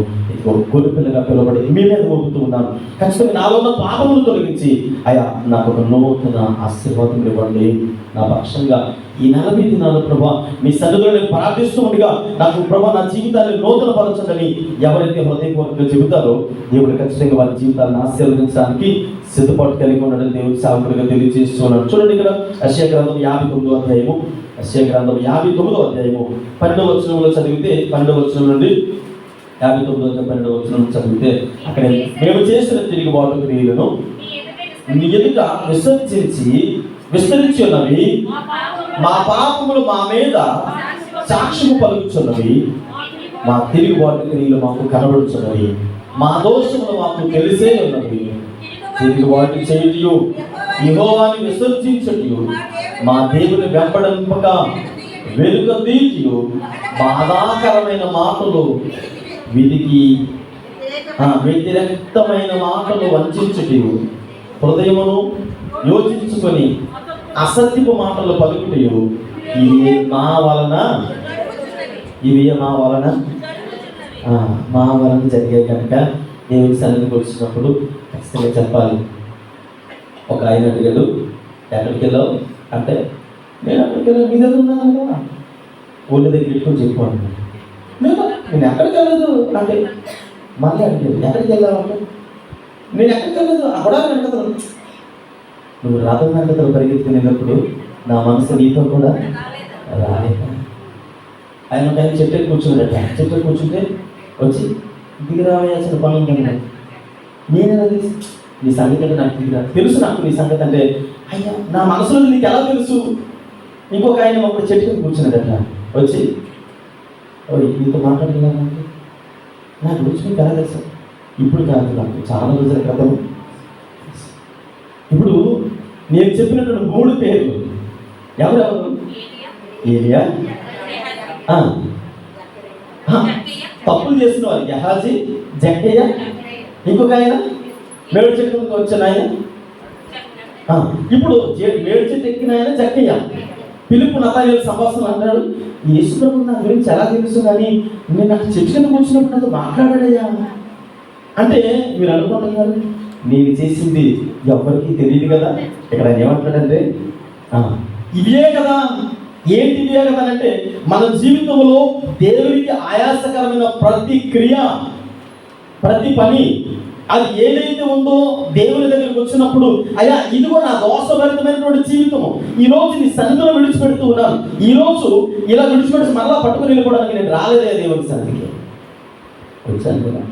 S1: గొర్రెపిల్లగా పిలువబడి మీ మీద మోపుతూ ఉన్నాను. ఖచ్చితంగా నాలో ఉన్న పాపమును తొలగించి అయ్యా నాకు ఒక నూతన ఆశీర్వాదం ఇవ్వండి. నా పక్షంగా ఈ 40 దినాలు ప్రభా మీ సన్నిధిలో నేను ప్రార్థిస్తూ ఉండగా నాకు ప్రభా నా జీవితాన్ని నూతన పరచండి ఎవరైతే హృదయపూర్వకంగా చెబుతారో దేవుడు ఖచ్చితంగా వారి జీవితాలను ఆశీర్వదించడానికి సిద్ధపాటు కలిగి ఉండడం దేవుడి సేవకుడిగా తెలియజేస్తున్నాడు. చూడండి, ఇక్కడ యెషయా గ్రంథం 59వ అధ్యాయము, యెషయా గ్రంథం 59వ అధ్యాయము 12వ వచనంలో చదివితే, 12వ వచనం నుండి 59వ వచనం చదివితే, అక్కడ మేము చేసిన తిరుగుబాటు క్రియలను నీ ఎదుట విస్తరించి ఉన్నవి, మా పాపములు మా మీద సాక్ష్యము పలుకుచున్నవి, మా తిరుగుబాటు క్రియలు మాకు కనబడుచున్నవి, మా దోషములు మాకు తెలిసే ఉన్నవి. తిరుగుబాటు చేయుటయు యెహోవాని విసర్జించుటయు మా దేవుని వెంబడింపక వెలుగదీయు బాధాకరమైన మాటలు వీరికి వ్యతిరేక్తమైన మాటలు వంచుటయు హృదయమును యోచించుకొని అసత్యపు మాటలు పలుకుటయు ఇవి మా వలన జరిగే కనుక దేవుని సన్నిధికి వచ్చినప్పుడు ఖచ్చితంగా చెప్పాలి. ఒక ఆయన అడిగాడు, ఎక్కడికి వెళ్ళావు అంటే, నేను అక్కడికి వెళ్ళాను, మీ దగ్గర ఉన్నాను కదా, ఊళ్ళ దగ్గర ఇట్టుకొని చెప్పుకోండి. నేను ఎక్కడికి వెళ్ళదు అంటే, మళ్ళీ అడిగాడు, ఎక్కడికి వెళ్ళావు అంటే, నేను ఎక్కడికి వెళ్ళదు, అక్కడ వెంకతలు. నువ్వు రథం వెంకతలు పరిగెత్తుకునేటప్పుడు నా మనసు నీతో కూడా రాలేక ఆయన ఒక ఆయన చెట్టు కూర్చున్నాడట. చెట్టు కూర్చుంటే వచ్చి దిగిరావేయాల్సిన పని ఉందండి. నేనేనా నీ సంగతి అంటే నాకు తెలుసు, నాకు నీ సంగతి అంటే, అయ్యా నా మనసులో నీకు ఎలా తెలుసు? ఇంకొక ఆయన ఒక చెట్టు కూర్చున్నాడట. వచ్చి నీతో మాట్లాడుతున్నానంటే నా గురించి మీకు ఎలా తెలుసు? ఇప్పుడు కాదు, నాకు చాలా రోజుల క్రితం. ఇప్పుడు నేను చెప్పినటువంటి 3 పేర్లు ఎవరెవరు? ఏలియా, తప్పులు చేసిన వారు గెహాజీ, జక్కయ్య, ఇంకొక ఆయన మేడు చెట్టుకు వచ్చిన ఆయన ఇప్పుడు మేడి చెట్టు ఎక్కిన ఆయన జక్కయ్య. పిలుపు నతాయేలు సంభాషణ అంటాడు, యేసుప్రభు నా గురించి ఎలా తెలుసు, కానీ నేను నాకు చెట్టు కింద కూర్చున్నప్పుడు నాతో మాట్లాడాడయ్యా అంటే మీరు అనుకుంటున్నారు నేను చేసింది ఎవరికి తెలియదు కదా. ఇక్కడ ఆయన ఏమంటాడంటే ఇవే కదా. ఏంటి ఇవే కదా అంటే, మన జీవితంలో దేవునికి ఆయాసకరమైన ప్రతి క్రియ, ప్రతి పని, అది ఏదైతే ఉందో దేవుని దగ్గరికి వచ్చినప్పుడు, అయ్యా ఇదిగో నా దోషభరితమైనటువంటి జీవితము, ఈరోజు నీ సన్నిధిలో విడిచిపెడుతూ ఉన్నాను, ఈరోజు ఇలా విడిచిపెట్టి మరలా పట్టుకుని వెళ్ళిపోవడానికి నేను రాలేదే దేవుని సన్నిధికి వచ్చాను కదా.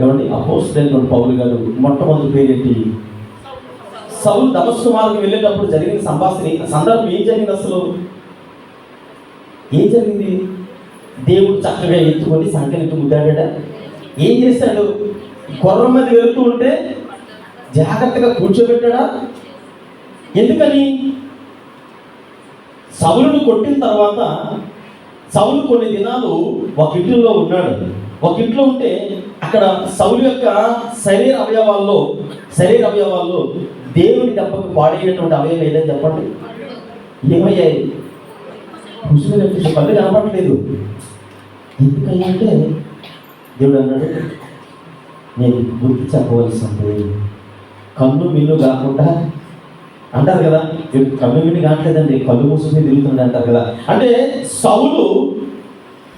S1: ఏమండి, అపోస్తలుడైన పౌలు గారు మొట్టమొదటి పేరేంటి? సౌలు దమస్కు మార్గం వెళ్ళేటప్పుడు జరిగిన సందర్భం ఏం జరిగింది? అసలు ఏం జరిగింది? దేవుడు చక్కగా ఎత్తుకొని సంఖ్యను ముద్దాడా. ఏం చేశాడు? గుర్రం మీద వెళుతూ ఉంటే జాగ్రత్తగా కూర్చోబెట్టాడా? ఎందుకని? సౌలును కొట్టిన తర్వాత సౌలు కొన్ని దినాలు ఒక ఇంట్లో ఉన్నాడు. ఒక ఇంట్లో ఉంటే అక్కడ సౌలు యొక్క శరీర అవయవాల్లో దేవుని దెబ్బకు పాడైనటువంటి అవయవం ఏదని చెప్పండి. ఏమయ్యాయి? కూర్చుని పళ్ళు కనపడలేదు. ఎందుకయ్యంటే దేవుడు అన్నాడు, నేను బుద్ధి చెప్పవలసింది. కన్ను మిన్ను కాకుండా అంటారు కదా, కన్ను మిన్ను కావట్లేదండి, కళ్ళు మూసుకుని తిరుగుతుంది అంటారు కదా. అంటే సౌలు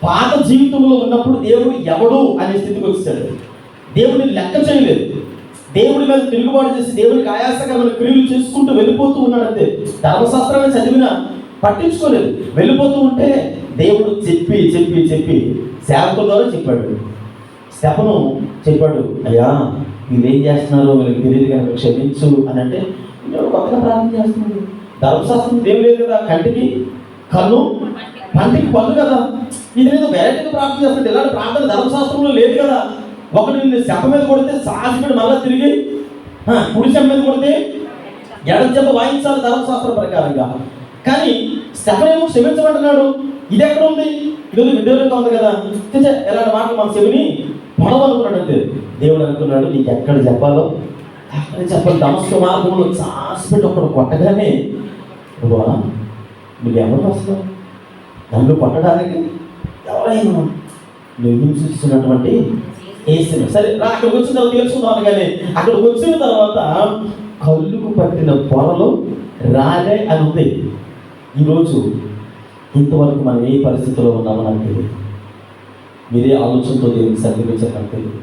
S1: పాత జీవితంలో ఉన్నప్పుడు దేవుడు ఎవడు అనే స్థితికి వచ్చాడు. దేవుడిని లెక్క చేయలేదు. దేవుడి మీద తిరుగుబాటు చేసి దేవుడికి ఆయాసకరమైన క్రియలు చేసుకుంటూ వెళ్ళిపోతూ ఉన్నాడంతే. ధర్మశాస్త్రాన్ని చదివినా పట్టించుకోలేదు. వెళ్ళిపోతూ ఉంటే దేవుడు చెప్పి చెప్పి చెప్పి సేవకుల ద్వారా చెప్పాడు. స్తెఫను చెప్పాడు, అయ్యా వీళ్ళేం చేస్తున్నారో వీళ్ళకి తెలియదు కనుక క్షమించు అని. అంటే కొత్తగా ప్రార్థన చేస్తున్నాడు. ధర్మశాస్త్రం ఏం లేదు కదా, కంటికి కన్ను పంటికి పన్ను కదా. ఇది నేను వెరైటీగా ప్రార్థన చేస్తుంటే ఇలాంటి ప్రార్థన ధర్మశాస్త్రంలో లేదు కదా. ఒకటి నిన్ను చెంప మీద కొడితే సాసిపెట్టి మళ్ళీ తిరిగి కుడి చెంప మీద కొడితే ఎడం చెంప వాయించాలి ధర్మశాస్త్రం ప్రకారంగా. కానీ స్తెఫనేమో క్షమించమంటున్నాడు. ఇది ఎక్కడ ఉంది? ఈరోజు విడ్డూరంగా ఉంది కదా. ఎలాంటి మాటలు మన చెవిని పొడవనుకున్నాడు అంతే. దేవుడు అనుకున్నాడు, నీకు ఎక్కడ చెప్పాలో అక్కడ చెప్పాలి. దమస్కు మార్గంలో సాసిపెట్టి ఒకడు కొట్టగానే నువ్వు ఎవరు వస్తావు నన్ను కొట్టడానికి? ఎవరైనా నువ్వు హింసిస్తున్నటువంటి ఏసుని. సరే అక్కడికి వచ్చిన తర్వాత తెలుసుకుందాం. కానీ అక్కడికి వచ్చిన తర్వాత కళ్ళుకు పట్టిన పొరలు రాలే అని ఉంది. ఈరోజు ఇంతవరకు మనం ఏ పరిస్థితిలో ఉన్నామో నాకు తెలియదు. మీరే ఆలోచనతో దేవునికి సర్దిపించారు నాకు తెలియదు.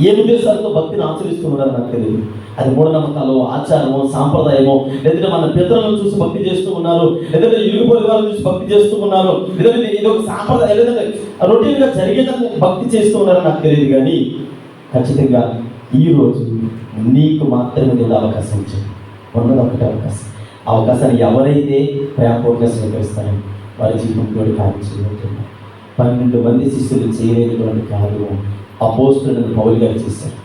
S1: ఏ ఉద్దేశాలతో భక్తిని ఆచరిస్తూ ఉన్నారో నాకు తెలియదు. అది మూఢనమ్మకాలు, ఆచారమో, సాంప్రదాయమో, లేదంటే మన పితరులను చూసి భక్తి చేస్తూ ఉన్నారు, లేదంటే ఇరుగుపొరుగు వాళ్ళని చూసి భక్తి చేస్తూ ఉన్నారు, లేదంటే ఇది ఒక సాంప్రదాయం, లేదంటే రొటీన్గా జరిగేదని భక్తి చేస్తూ ఉన్నారో నాకు తెలియదు. కానీ ఖచ్చితంగా ఈరోజు నీకు మాత్రమే నేను అవకాశం ఇచ్చాను. ఉన్నది ఒకటే అవకాశాన్ని ఎవరైతే ప్రేమపూర్వకంగా స్వీకరిస్తారో వారి జీవితంలో కార్యం చేయబోతున్నారు. 12 మంది శిష్యులు చేయలేనటువంటి కార్యం అపోస్తలుడైన పౌలు గారు చేశారు.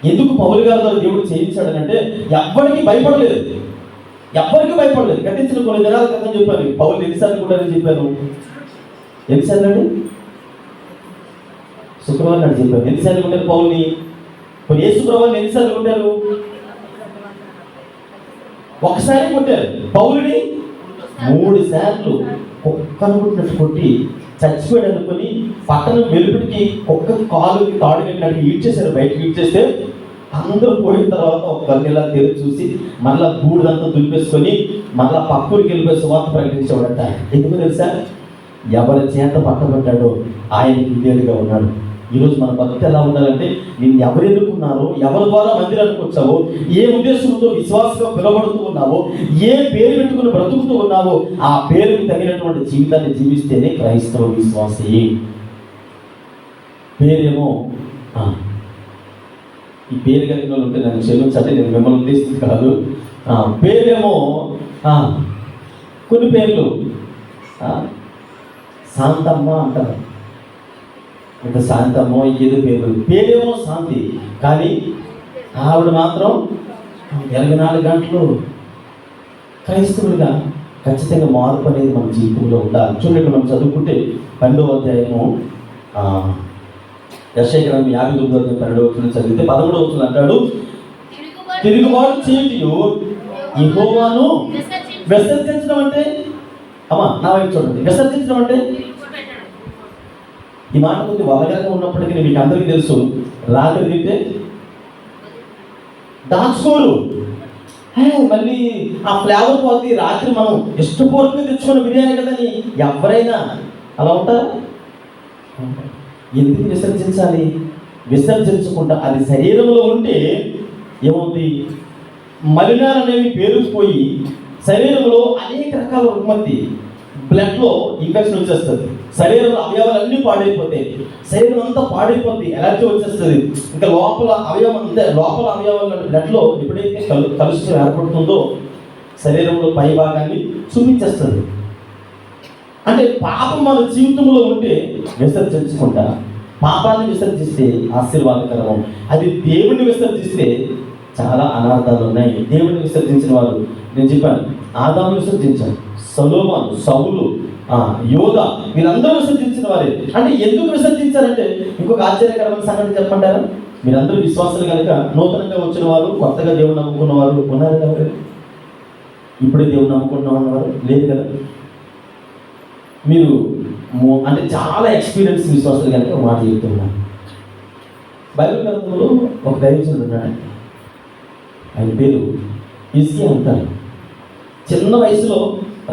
S1: ఎందుకు పౌలు గారి ద్వారా దేవుడు చేయించాడనంటే ఎవ్వరికి భయపడలేదు. గతించిన కొన్ని దినాల క్రితం చెప్పాను, పౌలు ఎన్నిసార్లు కొట్టారని చెప్పాను. ఎన్నిసార్లు అండి? శుక్రవారం నాడు చెప్పాను. ఎన్నిసార్లు కొట్టారు పౌల్ని? కొన్ని యేసు ప్రభువుని ఎన్నిసార్లు కొట్టారు? ఒకసారి కొట్టారు. పౌలుని 3 సార్లు కుక్కను కొట్టినట్టు కొట్టి చచ్చిపోయాడు అనుకుని పట్టణం వెలుపటికి కుక్క కాలుకి తాడు కట్టినట్టు ఈడ్చేశారు. బయటకు ఈడ్చేస్తే అందరూ పోయిన తర్వాత ఒక గన్నెలా తెరిచి చూసి మళ్ళీ గూడుదంతా దులిపేసుకొని మళ్ళీ పక్కూరికి వెళ్ళిపోయి సువార్త ప్రకటించేవాడట. ఎందుకు తెలుసా? ఎవరి చేత పట్టబడ్డాడో ఆయనకి విధేయుడిగా ఉన్నాడు. ఈరోజు మన భక్తి ఎలా ఉండాలంటే, నిన్ను ఎవరు ఎన్నుకున్నారో, ఎవరి ద్వారా మందిరానికి వచ్చావో, ఏ ఉద్దేశంతో విశ్వాసంగా పిలవబడుతూ ఉన్నావో, ఏ పేరు పెట్టుకుని బ్రతుకుతూ ఉన్నావో ఆ పేరుకి తగినటువంటి జీవితాన్ని జీవిస్తేనే క్రైస్తవ విశ్వాసి. పేరేమో ఈ పేరు కలిగిన వాళ్ళు ఉంటే నన్ను క్షమించండి, నేను మిమ్మల్ని ఉద్దేశించి కాదు. పేరేమో కొన్ని పేర్లు శాంతమ్మ అంటారు. ఇంత శాంతమ్మో ఏదో పేరేమో శాంతి, కానీ ఆవిడ మాత్రం 24 గంటలు క్రైస్తవులుగా ఖచ్చితంగా మార్పు అనేది మన జీవితంలో ఉండాలి. చూడండి, మనం చదువుకుంటే 12వ అధ్యాయము యెషయా గ్రంథం 59వ అధ్యాయం 12వ వచనం చదివితే 13వ వచనం అంటాడు, తిరుగుబాటు చేయుటయు యెహోవాను విసర్జించడం అంటే, అమ్మా నా వైపు చూడండి, విసర్జించడం అంటే ఈ మాట కొద్ది వలగరగా ఉన్నప్పటికీ మీకు అందరికీ తెలుసు, రాత్రి తింటే దాచుకోరు. మళ్ళీ ఆ ఫ్లేవర్ పోతే రాత్రి మనం ఇష్టపూర్వకంగా తెచ్చుకున్న బిర్యానీ కదని ఎవరైనా అలా ఉంటారా? ఎందుకు విసర్జించాలి? విసర్జించకుండా అది శరీరంలో ఉంటే ఏమవుతుంది? మలినాలు అనేవి పేరుకుపోయి శరీరంలో అనేక రకాల రుగ్మతి, బ్లడ్లో ఇన్ఫెక్షన్ వచ్చేస్తుంది, శరీరంలో అవయవాలన్నీ పాడైపోతాయి, శరీరం అంతా పాడైపోతుంది, ఎలర్జీ వచ్చేస్తుంది. ఇంకా లోపల అవయవం అంతే, లోపల అవయవాల బ్లడ్లో ఎప్పుడైతే కలుషితం ఏర్పడుతుందో శరీరంలో పై భాగాన్ని చూపించేస్తుంది. అంటే పాపం మన జీవితంలో ఉంటే విసర్జించకుండా, పాపాన్ని విసర్జిస్తే ఆశీర్వాదకరము, అది దేవుణ్ణి విసర్జిస్తే చాలా అనార్థాలు ఉన్నాయి. దేవుణ్ణి విసర్జించిన వారు నేను చెప్పాను, ఆదాము విసర్జించాను, సొలొమోను, సౌలు, యోధ, వీళ్ళందరూ విసర్జించిన వారే. అంటే ఎందుకు విసర్జించారంటే ఇంకొక ఆశ్చర్యకరమైన సంగతి చెప్పంటారా? మీరందరూ విశ్వాసాలు కనుక నూతనంగా వచ్చిన వారు, కొత్తగా దేవుని నమ్ముకున్న వారు ఉన్నారు కదా? ఇప్పుడే దేవుని నమ్ముకున్న ఉన్నవారు లేదు కదా? మీరు అంటే చాలా ఎక్స్పీరియన్స్ విశ్వాసాలు కనుక మాట చెప్తున్నారు. బైబిల్ గ్రంథంలో ఒక దైవజనుడు ఉన్నాడు, ఆయన పేరు హిజ్కియా అంటారు. చిన్న వయసులో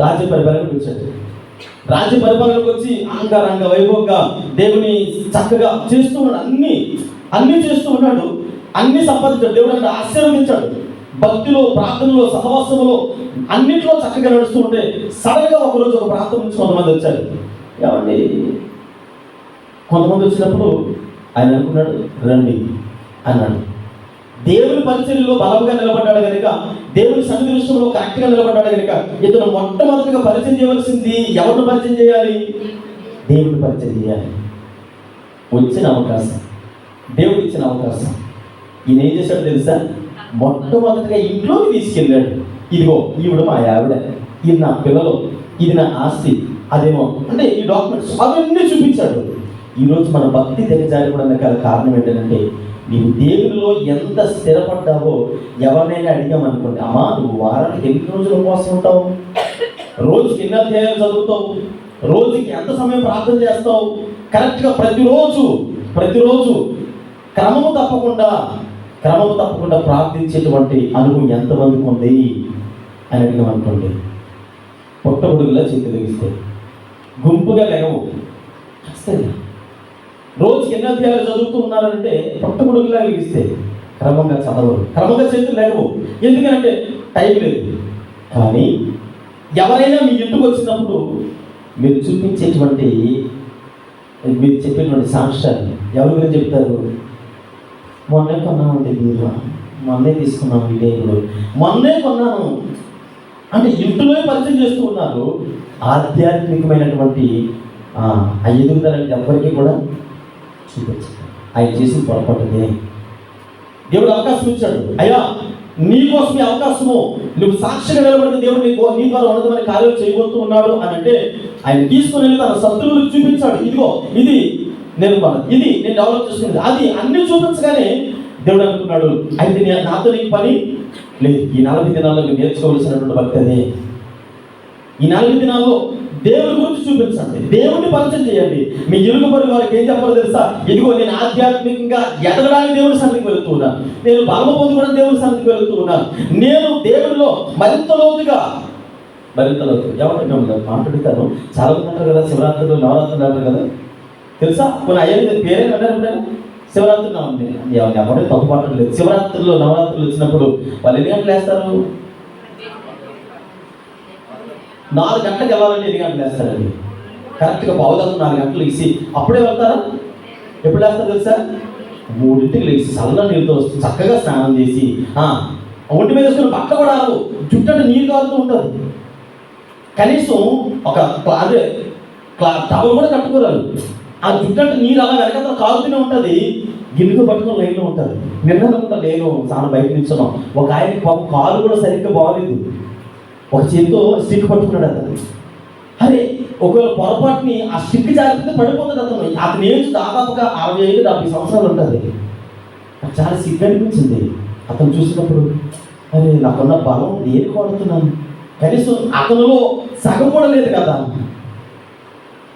S1: రాజ్య పరిపాలనకు వచ్చాడు. రాజ్య పరిపాలనకు వచ్చి అంగరంగ వైభవంగా దేవుని చక్కగా చేస్తూ ఉన్నాడు, అన్నీ చేస్తూ ఉన్నాడు, అన్ని సంపాదించాడు, దేవుడు అంటే ఆశీర్వదించాడు. భక్తిలో, ప్రార్థనలో, సహవాసంలో అన్నింటిలో చక్కగా నడుస్తూ ఉంటే సడన్గా ఒకరోజు ఒక ప్రాంతం నుంచి కొంతమంది వచ్చారు. ఏమండి, కొంతమంది వచ్చినప్పుడు ఆయన అనుకున్నాడు, రండి అన్నాడు. దేవుని పరిచర్యలో బలంగా నిలబడ్డాడు కనుక, దేవుని సన్నిధి విషయంలో కరెక్ట్గా నిలబడ్డాడు కనుక, ఇతను మొట్టమొదటిగా పరిచయం చేయవలసింది ఎవరిని పరిచయం చేయాలి? దేవుని పరిచయం చేయాలి. వచ్చిన అవకాశం, దేవుడు ఇచ్చిన అవకాశం. ఈయన ఏం చేశాడు తెలుసా? మొట్టమొదటిగా ఇంట్లోకి తీసుకెళ్ళాడు. ఇదిగో ఈవిడ మా ఆవిడ, ఇది నా పిల్లలు, ఇది నా ఆస్తి, అదేమో అంటే ఈ డాక్యుమెంట్స్ అవన్నీ చూపించాడు. ఈరోజు మన భక్తి దిగజారిపోవడానికి కారణం ఏంటంటే, నీవు దేవునిలో ఎంత స్థిరపడ్డావో ఎవరినైనా అడిగామనుకోండి, అమ్మా నువ్వు వారానికి ఎన్ని రోజుల ఉపవాసం ఉంటావు, రోజుకి ఎన్ని అధ్యాయాలు చదువుతావు, రోజుకి ఎంత సమయం ప్రార్థన చేస్తావు, కరెక్ట్గా ప్రతిరోజు క్రమము తప్పకుండా ప్రార్థించేటువంటి అనుభవం ఎంతమందికి ఉంది అని అడిగామనుకోండి, పుట్టగొడుగులా చేతులు లెగిస్తాయి, గుంపుగా లేవు. రోజుకి ఎన్ని అధ్యాయాలు చదువుతూ ఉన్నారంటే పుట్టగొడుగులా లెగిస్తే క్రమంగా చదవరు, క్రమంగా చేతులు లేవు. ఎందుకంటే టైం లేదు. కానీ ఎవరైనా మీ ఇంటికి వచ్చినప్పుడు మీరు చూపించేటువంటి, మీరు చెప్పేటువంటి సాక్ష్యాన్ని ఎవరి గురించి చెప్తారు? మొన్నే కొన్నామండి బీరు, మొన్నే తీసుకున్నాం విలేజ్లో, మొన్నే కొన్నాను అంటే ఇంట్లో పరిచయం చేస్తూ ఉన్నారు. ఆధ్యాత్మికమైనటువంటి ఆ ఎదుగుదలని ఎవరికి కూడా చూపించారు. ఆయన చేసిన పొరపాటునే దేవుడు అవకాశం ఇచ్చాడు. అయ్యా నీకోసం ఈ అవకాశము, నువ్వు సాక్షిగా నిలబడిన దేవుడు నీ ద్వారా ఉన్నతమైన కార్యాలు చేయబోతూ ఉన్నాడు అని అంటే, ఆయన తీసుకుని వెళ్ళి తన శత్రువులకు చూపించాడు. ఇదిగో ఇది నేను డెవలప్ చేసుకున్నది, అది అన్ని చూపించగానే దేవుడు అనుకున్నాడు, అయితే నాతో నీకు పని లేదు. ఈ 40 దినాల్లో మీరు నేర్చుకోవాల్సినటువంటి భక్తి అదే. ఈ 40 దినాల్లో దేవుని గురించి చూపించండి, దేవుడిని పరిచయం చేయండి. మీ ఇరుగు పొరుగు వారికి ఏం చెప్పాలో తెలుసా? ఇదిగో నేను ఆధ్యాత్మికంగా ఎదగడానికి దేవుడి సన్నిధికి వెళుతూ ఉన్నాను, నేను బలము పొందుకోవడం దేవుడి సన్నిధికి వెళుతూ ఉన్నాను, నేను దేవుడిలో మరింత లోతుగా ఎవరైనా మాట్లాడుతాను. చాలా మంది అంటారు కదా, శివరాత్రులు నవరాత్రులు అంటారు కదా, తెలుసా? కొన్ని అయ్యే పేరేం అన్నారు, శివరాత్రి నవమి. ఎవరైనా తప్పు మాట్లాడలేదు. శివరాత్రులు నవరాత్రులు వచ్చినప్పుడు వాళ్ళు ఎన్ని గంటలు వేస్తారు? 4 గంటలకు వెళ్ళాలంటే ఎన్ని గంటలు వేస్తారండి? కరెక్ట్గా 4 గంటలు ఇసి అప్పుడే వెళ్తారా? ఎప్పుడు వేస్తారు తెలుసా? 3ంటికి లేచి చల్ల నీళ్ళతో వస్తుంది, చక్కగా స్నానం చేసి ఒంటి మీద వేసుకుని బట్ట కూడా రాదు, జుట్టు అంటే నీళ్ళు కారుతూ ఉంటుంది. కనీసం ఒక టవల్ కూడా కట్టుకోరాదు. ఆ జుట్టు అంటే నీరు అలా వెనక కారుతూనే ఉంటుంది. గిన్నెతో పట్టుకుని లైన్లో ఉంటుంది. నిన్న నేను చాలా బయట నిల్చున్నాం, ఒక ఆయనకి పాపం కాలు కూడా సరిగ్గా బాగలేదు, ఒక చేతితో స్టిక్ పట్టుకున్నాడు అతను. అరే ఒకవేళ పొరపాటుని ఆ స్టిక్ జాగ్రత్తగా పడిపోతుంది అతను ఏజ్ దాదాపుగా 65-70 సంవత్సరాలు ఉంటుంది. నాకు చాలా సిగ్గు అనిపించింది. అతను చూసినప్పుడు అరే నాకున్న బలం దేనికి వాడుతున్నాను, కనీసం అతనిలో సగం కూడా లేదు కదా,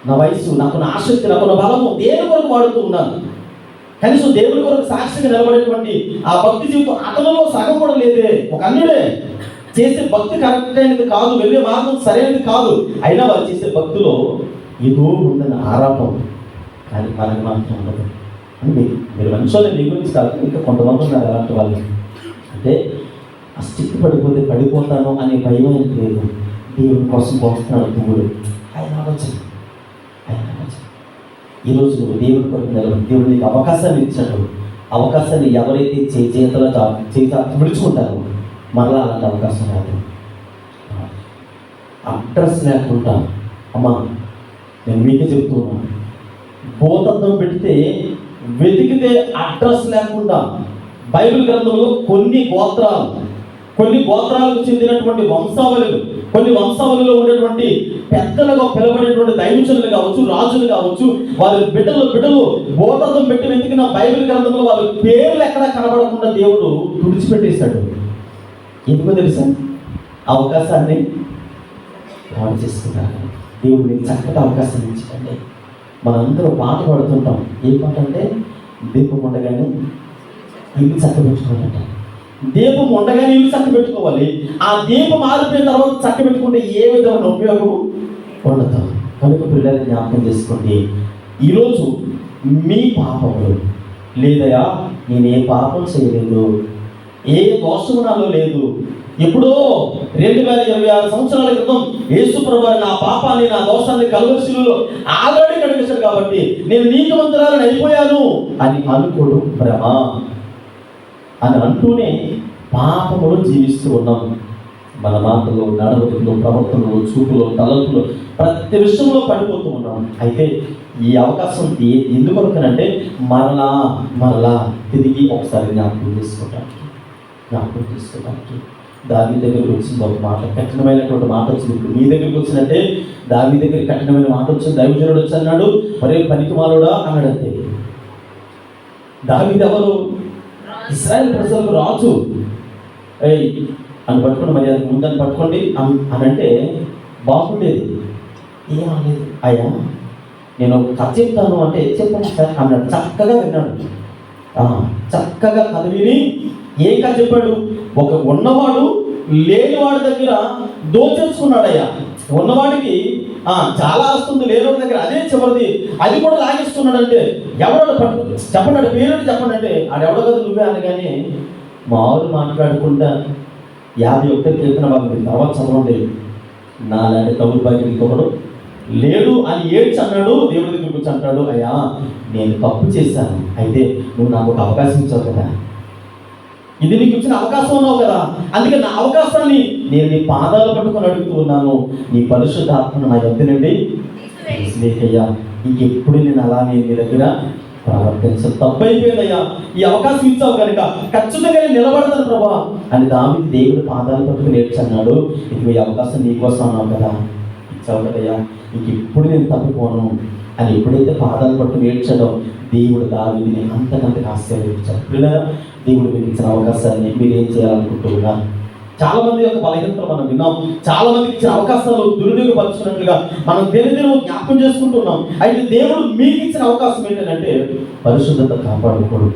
S1: నా వయసు, నాకున్న ఆసక్తి, నాకున్న బలము దేని కొరకు వాడుతూ ఉన్నాను, కనీసం దేవుడి కొరకు సాక్షిగా నిలబడేటువంటి ఆ భక్తి జీవితం అతనిలో సగం కూడా లేదే. ఒక అన్యుడే చేసే భక్తి కరెక్ట్ అయినది కాదు, వెళ్ళే మార్గం సరైనది కాదు, అయినా వాళ్ళు చేసే భక్తిలో ఏదో ఉందని ఆరాపం, కానీ మనకి మాత్రం ఉండదు. అంటే మీరు మనుషులు మీ గురించి కాదు, ఇంకా కొంతమంది ఉన్నారు అలాంటి వాళ్ళు. అంటే ఆ స్టిక్ పడిపోతే పడిపోతాను అనే భయం ఆయనకు లేదు. దేవుని కోసం పోస్తున్నాడు పువ్వులు, ఆయన ఆలోచన. ఈరోజు నువ్వు దేవుని కొరకు నిలబడి దేవుడు నీకు అవకాశాన్ని ఇచ్చాడు. అవకాశాన్ని ఎవరైతే చేతుల విడుచుకుంటారో మరలా అలాంటి అవకాశం రాదు. అడ్రస్ లేకుండా, అమ్మా నేను మీకే చెప్తున్నా, భూతత్వం పెడితే వెతికితే అడ్రస్ లేకుండా బైబిల్ గ్రంథంలో కొన్ని గోత్రాలకు చెందినటువంటి వంశావళులు, కొన్ని వంశావళిలో ఉన్నటువంటి పెద్దలుగా పిలబడేటువంటి దైవజనులు కావచ్చు, రాజులు కావచ్చు, వారి బిడ్డలు భూతత్వం పెట్టి వెతికిన బైబిల్ గ్రంథంలో వాళ్ళ పేర్లు ఎక్కడా కనబడకుండా దేవుడు తుడిచిపెట్టేశాడు. ఎందుకో తెలుసా? అవకాశాన్ని పాడు చేసుకున్నారు. దేవుడు నీకు చక్కటి అవకాశం ఇచ్చిందండి. మనందరూ పాట పాడుతుంటాం. ఏ పాట అంటే దీపం ఉండగానే ఇల్లు చక్కబెట్టుకోవాలంట. దీపం ఉండగానే ఇల్లు చక్కబెట్టుకోవాలి. ఆ దీపం ఆరిపోయిన తర్వాత చక్కబెట్టుకుంటే ఏ విధమైన ఉపయోగం ఉండదు. కనుక పిల్లల్ని జ్ఞాపకం చేసుకోండి. ఈరోజు మీ పాపములు లేదయా, నేను ఏ పాపం చేయలేదు, ఏ దోషము నాలో లేదు, ఎప్పుడో 2026 సంవత్సరాల క్రితం యేసు ప్రభువు నా పాపాన్ని, నా దోషాన్ని కల్వరి శిలువలో ఆల్రెడీ కడిగేశాడు కాబట్టి నేను నీతిమంతురాలని అయిపోయాను అని అనుకోడు భ్రమ అని అంటూనే పాపములో జీవిస్తూ ఉన్నాం. మన మాటలో, నడవడిలో, ప్రవర్తనలో, చూపులో, తలంపులో, ప్రతి విషయంలో పడిపోతూ ఉన్నాం. అయితే ఈ అవకాశం ఎందుకొరకనంటే మరలా తిరిగి ఒకసారి జ్ఞాపకం చేసుకోవడానికి. దావీదు దగ్గరికి వచ్చింది ఒక మాట, కఠినమైనటువంటి మాట వచ్చింది. ఇప్పుడు మీ దగ్గరికి వచ్చినట్టే దావీదు దగ్గర కఠినమైన మాట వచ్చింది. దైవజనుడు వచ్చి అన్నాడు, మరే పనికిమాలుడా అన్నాడంతే. దావీదు ఎవరు? ఇశ్రాయేలు ప్రజలకు రాజు. అని పట్టుకోండి, మరి అది ముందని పట్టుకోండి అని అంటే బాగుండేది. ఏమలేదు, అయ్యా నేను కథ చెప్తాను అంటే చెప్పండి సార్ అన్నాడు. చక్కగా విన్నాడు. చక్కగా కథ విని ఏం కథ చెప్పాడు? ఒక ఉన్నవాడు లేనివాడి దగ్గర దోచేసుకున్నాడయ్యా. ఉన్నవాడికి చాలా వస్తుంది, లేనివాడి దగ్గర అదే చివరిది, అది కూడా లాగేస్తున్నాడంటే ఎవడో చెప్పండి, పేరు చెప్పండి అంటే ఆడెవడో కదా నువ్వే అనగానే మామూలు మాట్లాడకుండా 51 కీర్తన బాగుంది. తర్వాత చదవండి, నాలాంటి తగులు బాగా ఇంకొకడు లేడు అని ఏడ్చి అన్నాడు. దేవుడి దగ్గరికి వచ్చి అంటాడు, అయ్యా నేను తప్పు చేశాను, అయితే నువ్వు నాకు ఒక అవకాశం ఇచ్చావు కదా, ఇది నీకు ఇచ్చిన అవకాశం ఉన్నావు కదా, అందుకే నా అవకాశాన్ని నేను నీ పాదాలు పట్టుకొని అడుగుతూ ఉన్నాను, నీ పరిశుద్ధాత్మను నా యొద్ద నుండి తీసివేయ్యా. ఇంకెప్పుడు నేను అలానే నీ దగ్గర ప్రవర్తించను, తప్పైపోయిందయ్యా, ఈ అవకాశం ఇచ్చావు కనుక ఖచ్చితంగా నిలబడతాను ప్రభా అని దావీదు దేవుడు పాదాలు పట్టుకుని ఏడ్చన్నాడు. ఇది ఈ అవకాశం నీకోసం అన్నావు కదా, ఇచ్చావు కదయ్యా, ఇంకెప్పుడు నేను తప్పిపోను అని ఎప్పుడైతే పాదాలు పట్టుకుని ఏడ్చాడో దేవుడు దావీదుని అంతకంతగా ఆశీర్వదించాడు. పిల్లరా, దేవుడు మీకు ఇచ్చిన అవకాశాన్ని మీరు ఏం చేయాలనుకుంటూ ఉన్నారు? చాలా మంది యొక్క బలహీనతలు మనం విన్నాం. చాలా మందికి ఇచ్చిన అవకాశాలు దుర్వినియోగపరుచుకున్నట్లుగా మనం దినదినం జ్ఞాపకం చేసుకుంటున్నాం. అయితే దేవుడు మీకు ఇచ్చిన అవకాశం ఏంటంటే పరిశుద్ధత కాపాడుకోవడం,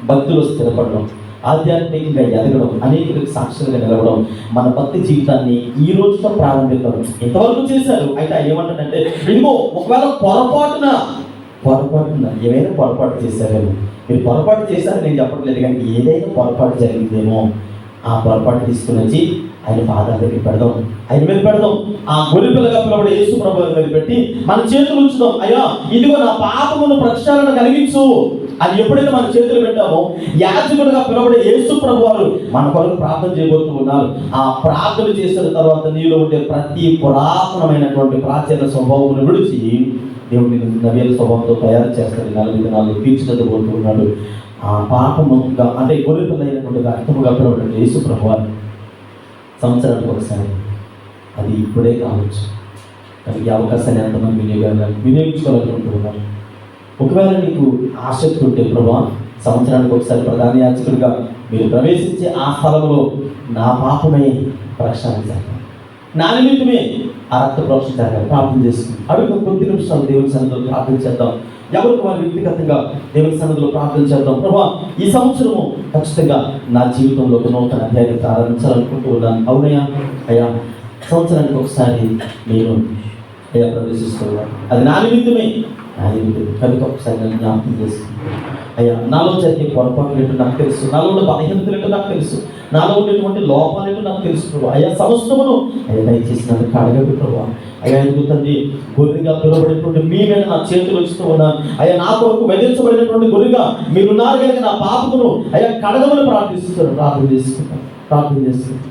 S1: భక్తులు స్థిరపడడం, ఆధ్యాత్మికంగా ఎదగడం, అనేకులకు సాక్షులుగా నిలవడం, మన భక్తి జీవితాన్ని ఈ రోజుతో ప్రారంభిద్దాం. ఇంతవరకు చేశారు. అయితే ఏమంటాడంటే, ఇదిగో ఒకవేళ పొరపాటున ఏమైనా పొరపాటు చేశారేమో, మీరు పొరపాటు చేశారని నేను చెప్పట్లేదు, కానీ ఏదైనా పొరపాటు జరిగిందేమో ఆ పొరపాటు తీసుకుని వచ్చి ఆయన పాదాల దగ్గర పెడదాం, ఆయన మీద పెడదాం. ఆ గొర్రెపిల్లగా పిలవడే యేసు ప్రభువు మీద పెట్టి మన చేతులు ఉంచుదాం. అయ్యా ఇదిగో నా పాపమును ప్రక్షాళన కలిగించు అని ఎప్పుడైతే మన చేతులు పెట్టామో, యాజకుడిగా పిలవడే యేసు ప్రభువు వారు మన కొరకు ప్రార్థన చేయబోతూ ఉన్నారు. ఆ ప్రార్థన చేసిన తర్వాత నీలో ఉండే ప్రతి పురాతనమైనటువంటి ప్రాచీన స్వభావమును విడిచి దేవుడిని నవ్యాల స్వభావంతో తయారు చేస్తాడు. 40 దినాలు తీర్చిదిద్దబోతూ ఉన్నాడు. ఆ పాపముగా అంటే గొర్రెపిల్లైనటువంటి రక్తముగా పిలవబడిన యేసు ప్రభువు సంవత్సరానికి ఒకసారి, అది ఇప్పుడే కావచ్చు, కానీ ఈ అవకాశాన్ని ఎంతమంది వినియోగించుకోవాలనుకుంటూ ఉన్నారు. ఒకవేళ నీకు ఆసక్తి ఉంటే, ప్రభువా సంవత్సరానికి ఒకసారి ప్రధాన యాజకుడిగా మీరు ప్రవేశించే ఆ స్థలంలో నా పాపమే ప్రక్షాళన జరగాలి, నా నిమిత్తమే ఆ రక్త ప్రోక్షణ జరగాలి. ప్రార్థన చేసుకుని అవి కొద్ది నిమిషాలు దేవుని సన్నిధిలో ప్రార్థన చేద్దాం. ఎవరికి వారి వ్యక్తిగతంగా దేవుని సన్నిధిలో ప్రార్థన చేద్దాం. ప్రభా, ఈ సంవత్సరము ఖచ్చితంగా నా జీవితంలో ఒక నూతన అధ్యాయాన్ని ప్రారంభించాలనుకుంటూ ఉన్నాను. అవునయ్యా, అయ్యా సంవత్సరానికి ఒకసారి నేను అయ్యా ప్రవేశిస్తున్నాను, అది నా నిమిత్తమే, నా నిమిత్తమే కనుక ఒకసారి నన్ను జ్ఞాపకం చేసుకుంటాను. అయ్యా నాలో జరిగే పొరపాట్లు ఏంటో నాకు తెలుసు, నాలో ఉన్న బలహీనతలు ఏంటో నాకు తెలుసు, నాలో ఉండేటువంటి లోపాలు ఏంటో నాకు తెలుసు ప్రభు. అయ్యా సమస్తమును అయ్యా దయచేసి నన్ను కడగదు ప్రభు. అయ్యా ఎందుకు తండ్రి గొర్రెగా పిలువబడినటువంటి మీ మీద నా చేతులు ఉంచుతూ ఉన్నాను. అయ్యా నా కొరకు వెదించబడినటువంటి గొర్రెగా మీరున్నారు కనుక నా పాపమును అయ్యా కడగమని ప్రార్థన చేసుకుంటాను. ప్రార్థన చేసుకుంటాను.